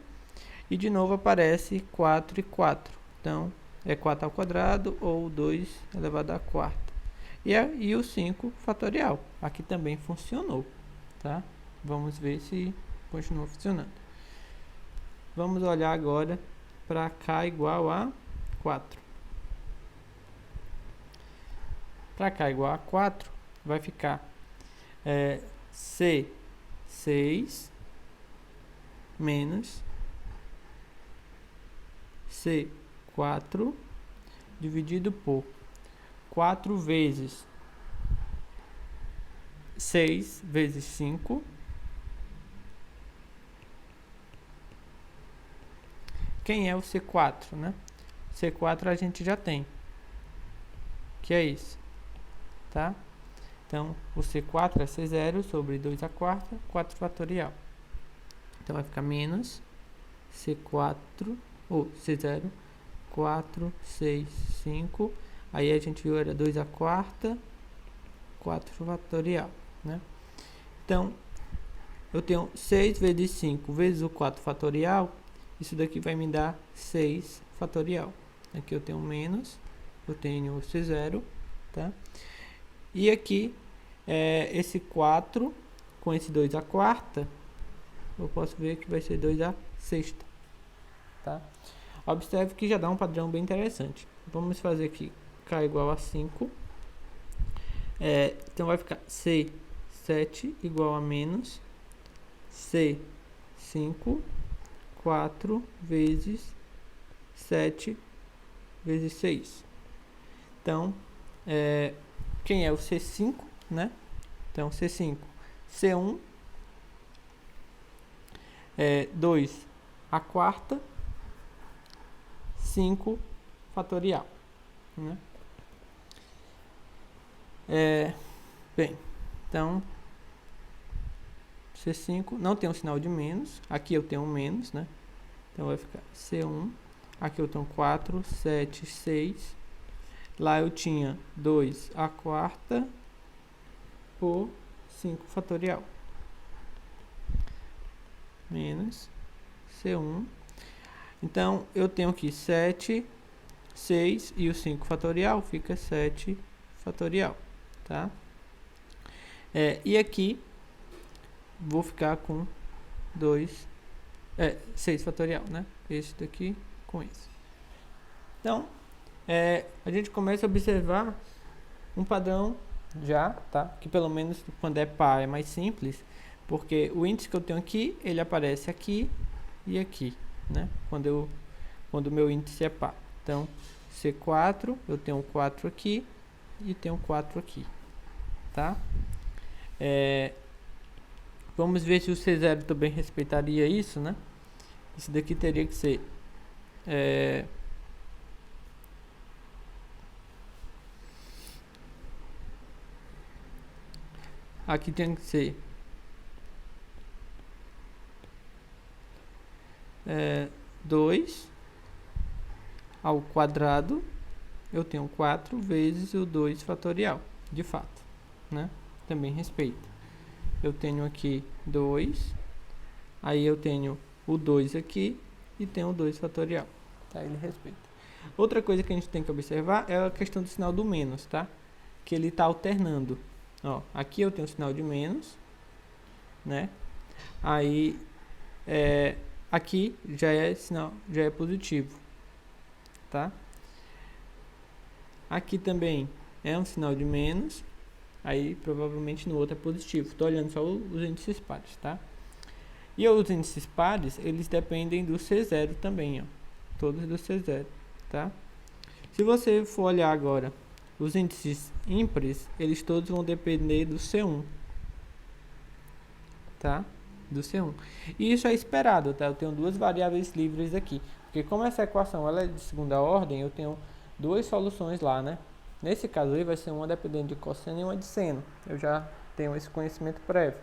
E de novo aparece 4 e 4. Então, é 4 ao quadrado ou 2 elevado à quarta. E o 5 fatorial. Aqui também funcionou, tá? Vamos ver se continua funcionando. Vamos olhar agora para K igual a 4. Para K igual a 4, vai ficar C6 menos C4 dividido por 4 vezes 6 vezes 5. Quem é o C4, né? C4 a gente já tem, que é isso, tá? Então, o C4 é C0 sobre 2 a quarta, 4 fatorial. Então, vai ficar menos C4, ou C0, 4, 6, 5. Aí a gente viu, era 2 a quarta, 4 fatorial, né? Então, eu tenho 6 vezes 5 vezes o 4 fatorial. Isso daqui vai me dar 6 fatorial. Aqui eu tenho menos, eu tenho C0, tá? E aqui, esse 4 com esse 2 a quarta, eu posso ver que vai ser 2 a sexta, tá? Observe que já dá um padrão bem interessante. Vamos fazer aqui K igual a 5. Então vai ficar C7 igual a menos C5, 4 vezes 7 vezes 6. Então, quem é o C5, né? Então, C5, C1, 2 a quarta, 5 fatorial, né? Bem, então, C5 não tem um sinal de menos. Aqui eu tenho um menos, né? Então vai ficar C1. Aqui eu tenho 4, 7, 6. Lá eu tinha 2 a quarta por 5 fatorial. Menos C1. Então, eu tenho aqui 7, 6 e o 5 fatorial fica 7 fatorial, tá? E aqui, vou ficar com 6 fatorial, né? Esse daqui com esse. Então, a gente começa a observar um padrão já, tá? Que pelo menos quando é par é mais simples, porque o índice que eu tenho aqui, ele aparece aqui e aqui, né? Quando o meu índice é par. Então, C4, eu tenho 4 aqui e tenho 4 aqui, tá? Vamos ver se o C0 também respeitaria isso, né? Isso daqui teria que ser aqui tem que ser 2 ao quadrado. Eu tenho 4 vezes o 2 fatorial, de fato, né? Também respeita. Eu tenho aqui 2, aí eu tenho o 2 aqui e tenho o 2 fatorial, tá? Ele respeita. Outra coisa que a gente tem que observar é a questão do sinal do menos, tá? Que ele está alternando. Ó, aqui eu tenho o sinal de menos, né? Aí, aqui já é positivo, tá? Aqui também é um sinal de menos, aí provavelmente no outro é positivo. Estou olhando só os índices pares, tá? E os índices pares, eles dependem do C0 também, ó. Todos do C0, tá? Se você for olhar agora os índices ímpares, eles todos vão depender do C1, tá? Do C1. E isso é esperado, tá? Eu tenho duas variáveis livres aqui, porque como essa equação ela é de segunda ordem, eu tenho duas soluções lá, né? Nesse caso aí vai ser uma dependendo de cosseno e uma de seno. Eu já tenho esse conhecimento prévio.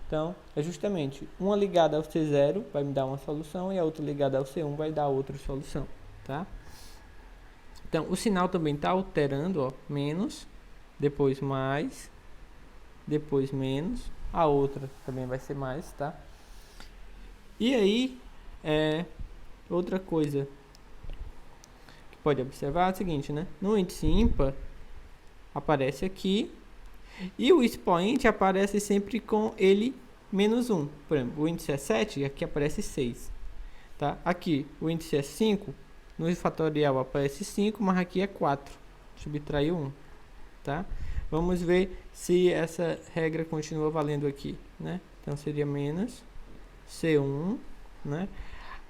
Então, é justamente uma ligada ao C0 vai me dar uma solução e a outra ligada ao C1 vai dar outra solução, tá? Então, o sinal também está alterando, ó, menos, depois mais, depois menos, a outra também vai ser mais, tá? E aí, outra coisa que pode observar é o seguinte, né? No índice ímpar, aparece aqui, e o expoente aparece sempre com ele menos 1. Por exemplo, o índice é 7 e aqui aparece 6, tá? Aqui, o índice é 5. No fatorial aparece 5, mas aqui é 4. Subtraiu 1, tá? Vamos ver se essa regra continua valendo aqui, né? Então, seria menos C1, né?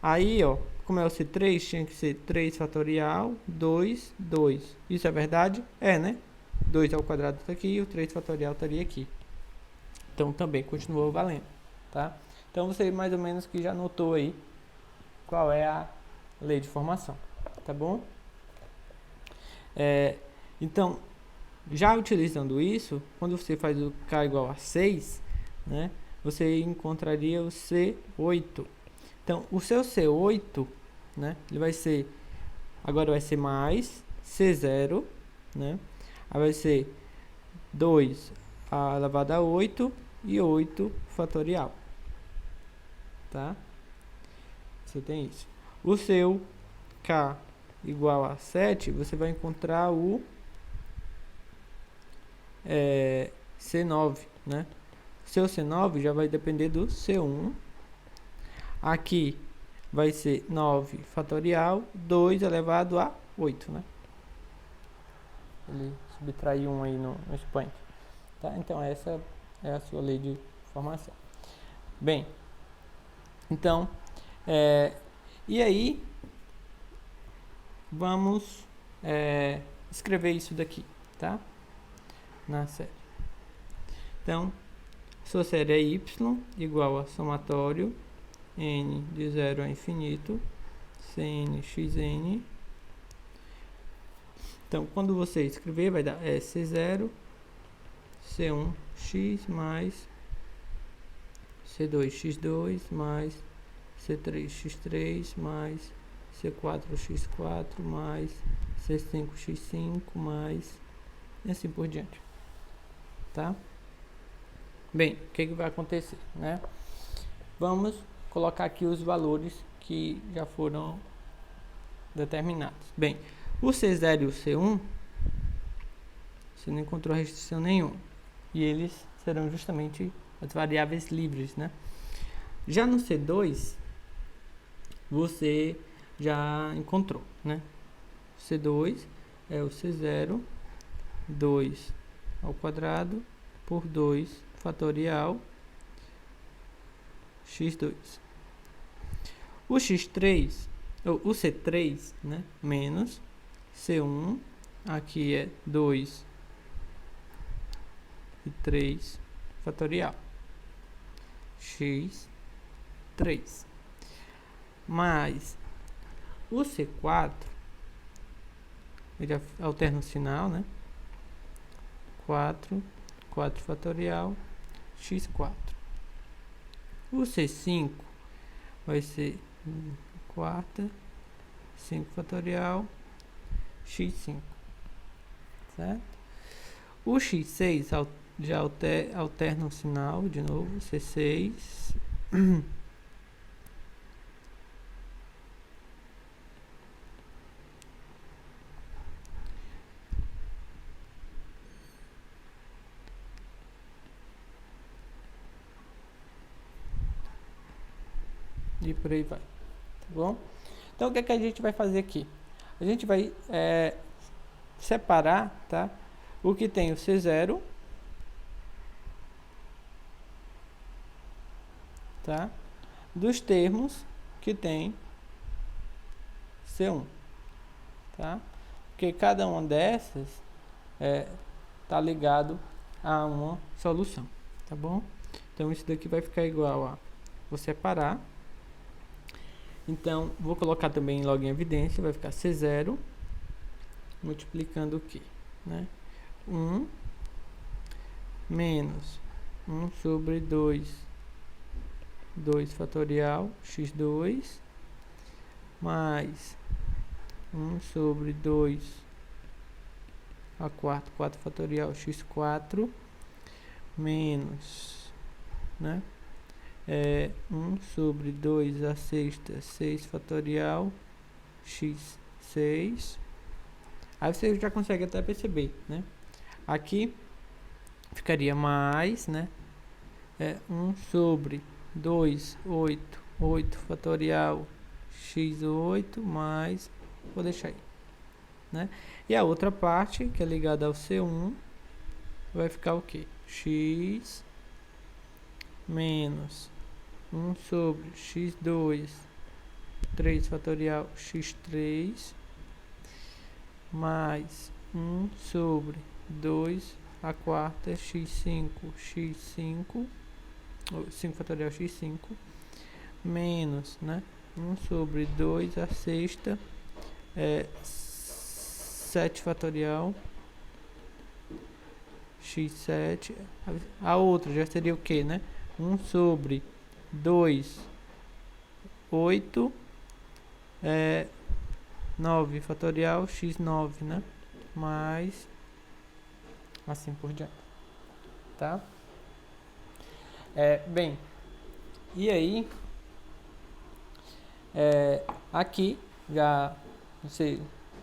Aí, ó, como é o C3, tinha que ser 3 fatorial, 2, 2. Isso é verdade? É, né? 2 ao quadrado está aqui e o 3 fatorial estaria aqui. Então, também continuou valendo, tá? Então, você mais ou menos que já notou aí qual é a lei de formação, tá bom? Então, já utilizando isso, quando você faz o K igual a 6, né, você encontraria o C8. Então, o seu C8, né, ele vai ser, agora vai ser mais C0, né, aí vai ser 2 elevado a 8 e 8 fatorial, tá? Você tem isso. O seu K igual a 7, você vai encontrar o C9, né? Seu C9 já vai depender do C1. Aqui vai ser 9 fatorial, 2 elevado a 8, né? Ele subtrai 1 aí no expoente. Tá? Então, essa é a sua lei de formação. Bem, então, e aí, vamos escrever isso daqui, tá? Na série. Então, sua série é y igual a somatório n de 0 a infinito cn xn. Então, quando você escrever, vai dar C0 C1x mais C2x2 mais C3x3 mais C4x4 mais C5x5 mais e assim por diante, tá? Bem, o que vai acontecer, né? Vamos colocar aqui os valores que já foram determinados. Bem, o C0 e o C1, você não encontrou restrição nenhuma, e eles serão justamente as variáveis livres, né? Já no C2, você já encontrou, né? C2 é o C0, 2 ao quadrado por 2 fatorial x2. O x3, o C3, né, menos C1, aqui é 2 e 3 fatorial x3 mais o C4, ele alterna o sinal, né? 4 fatorial x4. O C5 vai ser quarta 5 fatorial x5, certo? O x6 já alterna o sinal de novo, C6 e por aí vai, tá bom? Então o que é que a gente vai fazer aqui? A gente vai separar, tá? O que tem o C0, tá? Dos termos que tem C1, tá? Porque cada uma dessas tá ligado a uma solução, tá bom? Então isso daqui vai ficar igual a vou separar. Então vou colocar também logo em evidência, vai ficar C0 multiplicando o que, né? 1 menos 1 sobre 2 fatorial x2 mais 1 sobre 2 a 4 fatorial x4 menos, né? 1 sobre 2 a sexta 6 fatorial x6. Aí você já consegue até perceber, né? Aqui ficaria mais, né? 1 sobre 2, 8 fatorial x8 mais, vou deixar aí, né? E a outra parte, que é ligada ao C1, vai ficar o que? X menos 1 sobre x2, 3 fatorial x3 mais 1 sobre 2 a quarta x5, 5 fatorial x5 menos, né? 1 sobre 2 a sexta 7 fatorial x7. A outra já seria o que, né? 1 sobre 2, 8 9 fatorial x9, né? Mais assim por diante, tá? Bem, e aí aqui já a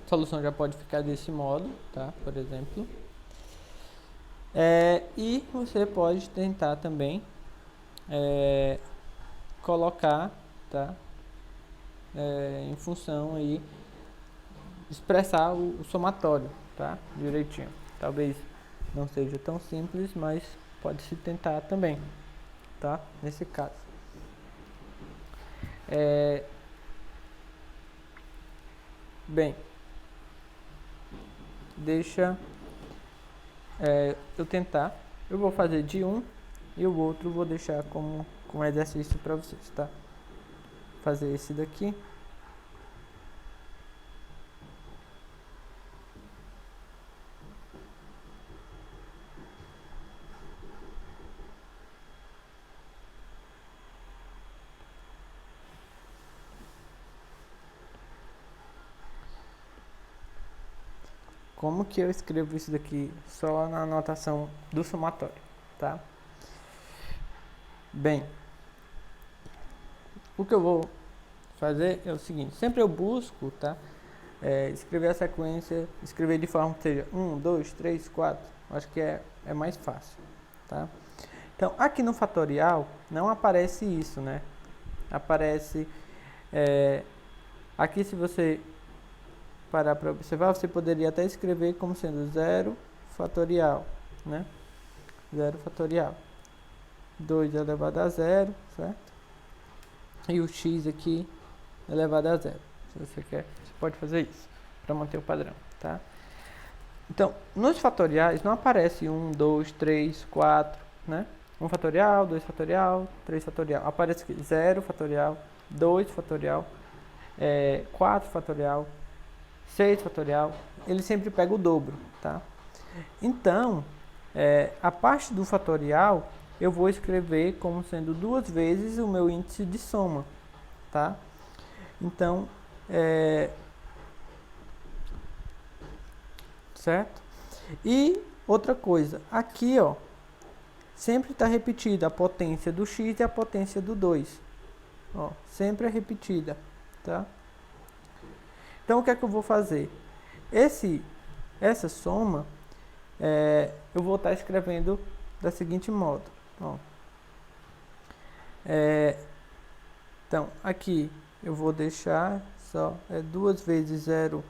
solução já pode ficar desse modo, tá? Por exemplo, e você pode tentar também colocar, tá? Em função aí expressar o somatório, tá? Direitinho. Talvez não seja tão simples, mas pode se tentar também, tá? Nesse caso. Bem, deixa eu tentar. Eu vou fazer de um e o outro vou deixar como exercício para vocês, tá? Fazer esse daqui. como que eu escrevo isso daqui só na anotação do somatório, tá? Bem, o que eu vou fazer é o seguinte, sempre eu busco, tá? Escrever a sequência, escrever de forma que seja 1, 2, 3, 4, acho que é mais fácil, tá? Então, aqui no fatorial, não aparece isso, né? Aparece, aqui se você parar para observar, você poderia até escrever como sendo 0 fatorial, né? 0 fatorial. 2 elevado a 0, certo? E o x aqui elevado a 0. Se você quer, você pode fazer isso, para manter o padrão, tá? Então, nos fatoriais não aparece 1, 2, 3, 4, né? 1 fatorial, 2 fatorial, 3 fatorial. Aparece aqui 0 fatorial, 2 fatorial, 4 fatorial, 6 fatorial. Ele sempre pega o dobro, tá? Então, a parte do fatorial eu vou escrever como sendo 2 vezes o meu índice de soma, tá? Então, certo? E outra coisa, aqui, ó, sempre está repetida a potência do x e a potência do 2. Ó, sempre é repetida, tá? Então, o que é que eu vou fazer? Essa soma, eu vou estar escrevendo da seguinte modo. Ó. Então, aqui eu vou deixar só 2 vezes 0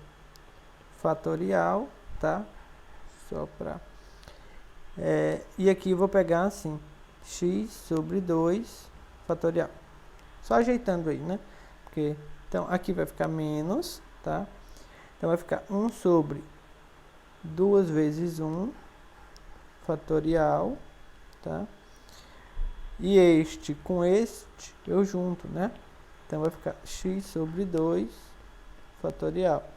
fatorial, tá? Só para... e aqui eu vou pegar assim, x sobre 2 fatorial. Só ajeitando aí, né? Porque, então, aqui vai ficar menos, tá? Então, vai ficar 1 sobre 2 vezes 1 fatorial, tá? E este com este eu junto, né? Então, vai ficar x sobre 2 fatorial.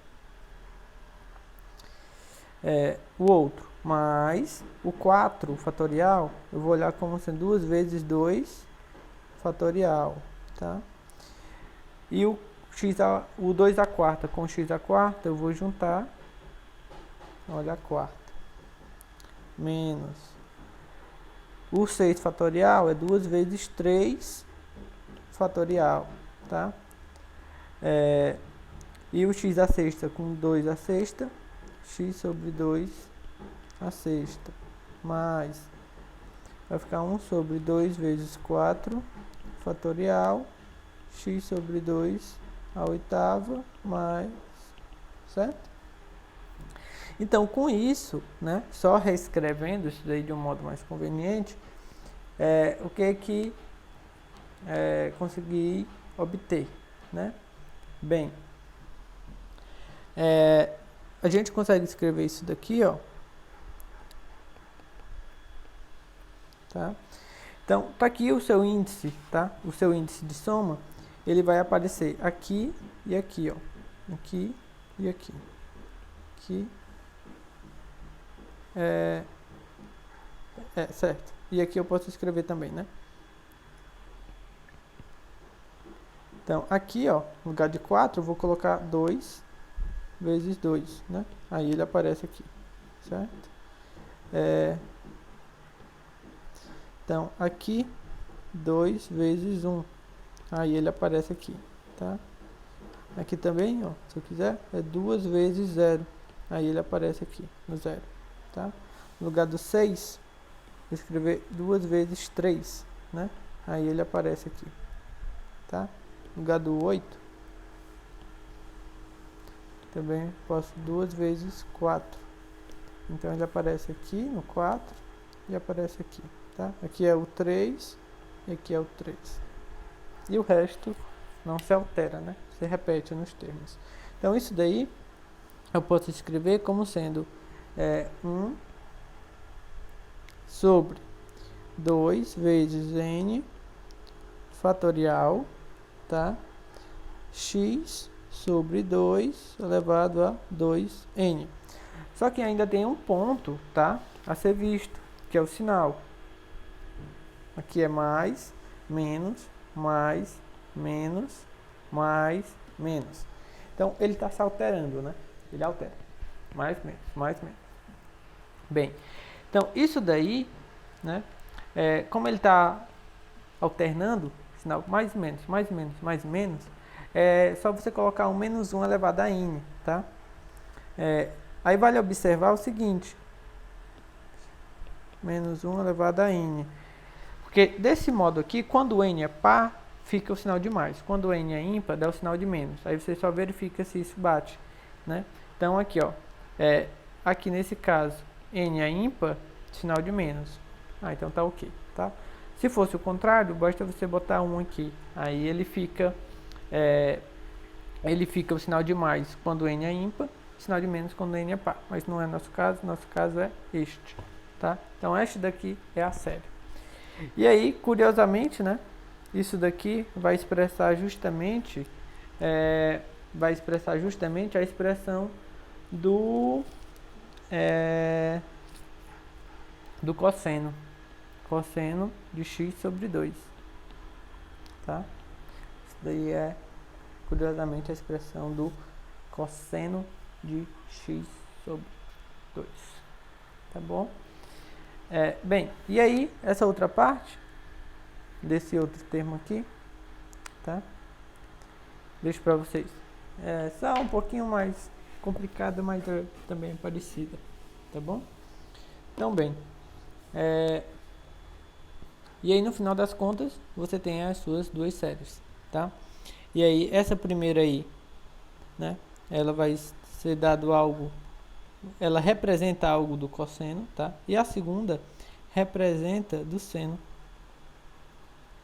O outro, mais o 4 fatorial, eu vou olhar como sendo 2 vezes 2 fatorial, tá? E o 2 à quarta com x à quarta, eu vou juntar, olha a quarta, menos o 6 fatorial é 2 vezes 3 fatorial, tá? E o x à sexta com 2 à sexta, x sobre 2 à sexta, mais, vai ficar 1 sobre 2 vezes 4 fatorial, x sobre 2 à oitava, mais, certo? Então, com isso, né, só reescrevendo isso daí de um modo mais conveniente, o que é que consegui obter, né? Bem, a gente consegue escrever isso daqui, ó, tá? Então, tá aqui o seu índice, tá? O seu índice de soma, ele vai aparecer aqui e aqui, ó. Aqui e aqui. Aqui. Certo. E aqui eu posso escrever também, né? Então, aqui, ó, no lugar de 4, eu vou colocar 2 vezes 2, né? Aí ele aparece aqui, certo? Então, aqui, 2 vezes 1. Aí ele aparece aqui, tá? Aqui também, ó, se eu quiser, é 2 vezes 0. Aí ele aparece aqui, no 0, tá? No lugar do 6, vou escrever 2 vezes 3, né? Aí ele aparece aqui, tá? No lugar do 8, também posso 2 vezes 4. Então ele aparece aqui no 4 e aparece aqui, tá? Aqui é o 3 e aqui é o 3. E o resto não se altera, né? Se repete nos termos. Então isso daí eu posso escrever como sendo 1 sobre 2 vezes n fatorial, tá? X sobre 2 elevado a 2n. Só que ainda tem um ponto, tá? A ser visto, que é o sinal. Aqui é mais, menos, mais, menos, mais, menos. Então, ele está se alterando, né? Ele altera. mais menos, mais menos. Bem, então isso daí, né, como ele está alternando, sinal mais menos, mais menos, mais menos, é só você colocar um menos 1 elevado a n, tá? Aí vale observar o seguinte, menos 1 elevado a n, porque desse modo aqui, quando o n é par, fica o sinal de mais, quando o n é ímpar, dá o sinal de menos, aí você só verifica se isso bate, né? Então aqui, ó, aqui nesse caso, n é ímpar, sinal de menos, então tá ok, tá? Se fosse o contrário, basta você botar 1 aqui, aí ele fica o sinal de mais quando n é ímpar, sinal de menos quando n é par, mas não é nosso caso é este, tá? Então este daqui é a série. E aí, curiosamente, né, isso daqui vai expressar justamente a expressão do cosseno de x sobre 2, tá? Isso daí é, curiosamente, a expressão do cosseno de x sobre 2, tá bom? Bem, e aí, essa outra parte, desse outro termo aqui, tá? Deixo para vocês. Só um pouquinho mais complicada, mas também é parecida, tá bom? Então, bem, e aí no final das contas, você tem as suas duas séries, tá? E aí, essa primeira aí, né, ela vai ser dado algo, ela representa algo do cosseno, tá? E a segunda representa do seno,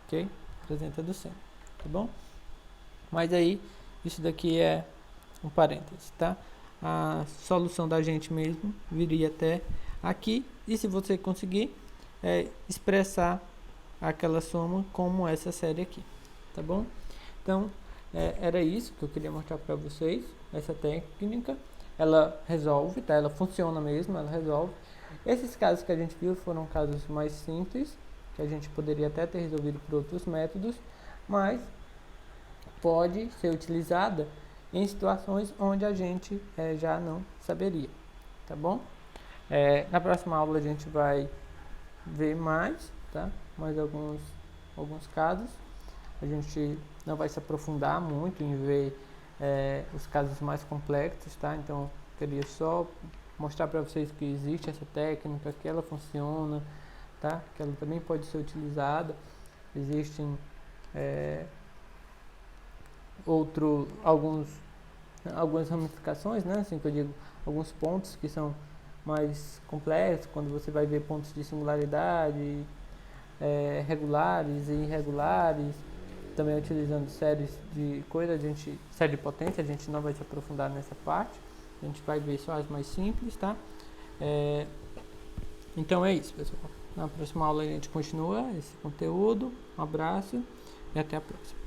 ok? Representa do seno, tá bom? Mas aí, isso daqui é um parêntese, tá? A solução da gente mesmo viria até aqui, e se você conseguir expressar aquela soma como essa série aqui, tá bom? Então, era isso que eu queria mostrar para vocês, essa técnica. Ela resolve, tá? Ela funciona mesmo, ela resolve. Esses casos que a gente viu foram casos mais simples, que a gente poderia até ter resolvido por outros métodos, mas pode ser utilizada em situações onde a gente já não saberia, tá bom? Na próxima aula a gente vai ver mais, tá? Mais alguns casos. A gente não vai se aprofundar muito em ver os casos mais complexos, tá? Então, queria só mostrar para vocês que existe essa técnica, que ela funciona, tá? Que ela também pode ser utilizada. Existem algumas ramificações, né? Assim que eu digo, alguns pontos que são mais complexos, quando você vai ver pontos de singularidade, regulares e irregulares, também utilizando séries de coisas, série de potência, a gente não vai se aprofundar nessa parte, a gente vai ver só as mais simples, tá? Então é isso, pessoal. Na próxima aula a gente continua esse conteúdo. Um abraço e até a próxima.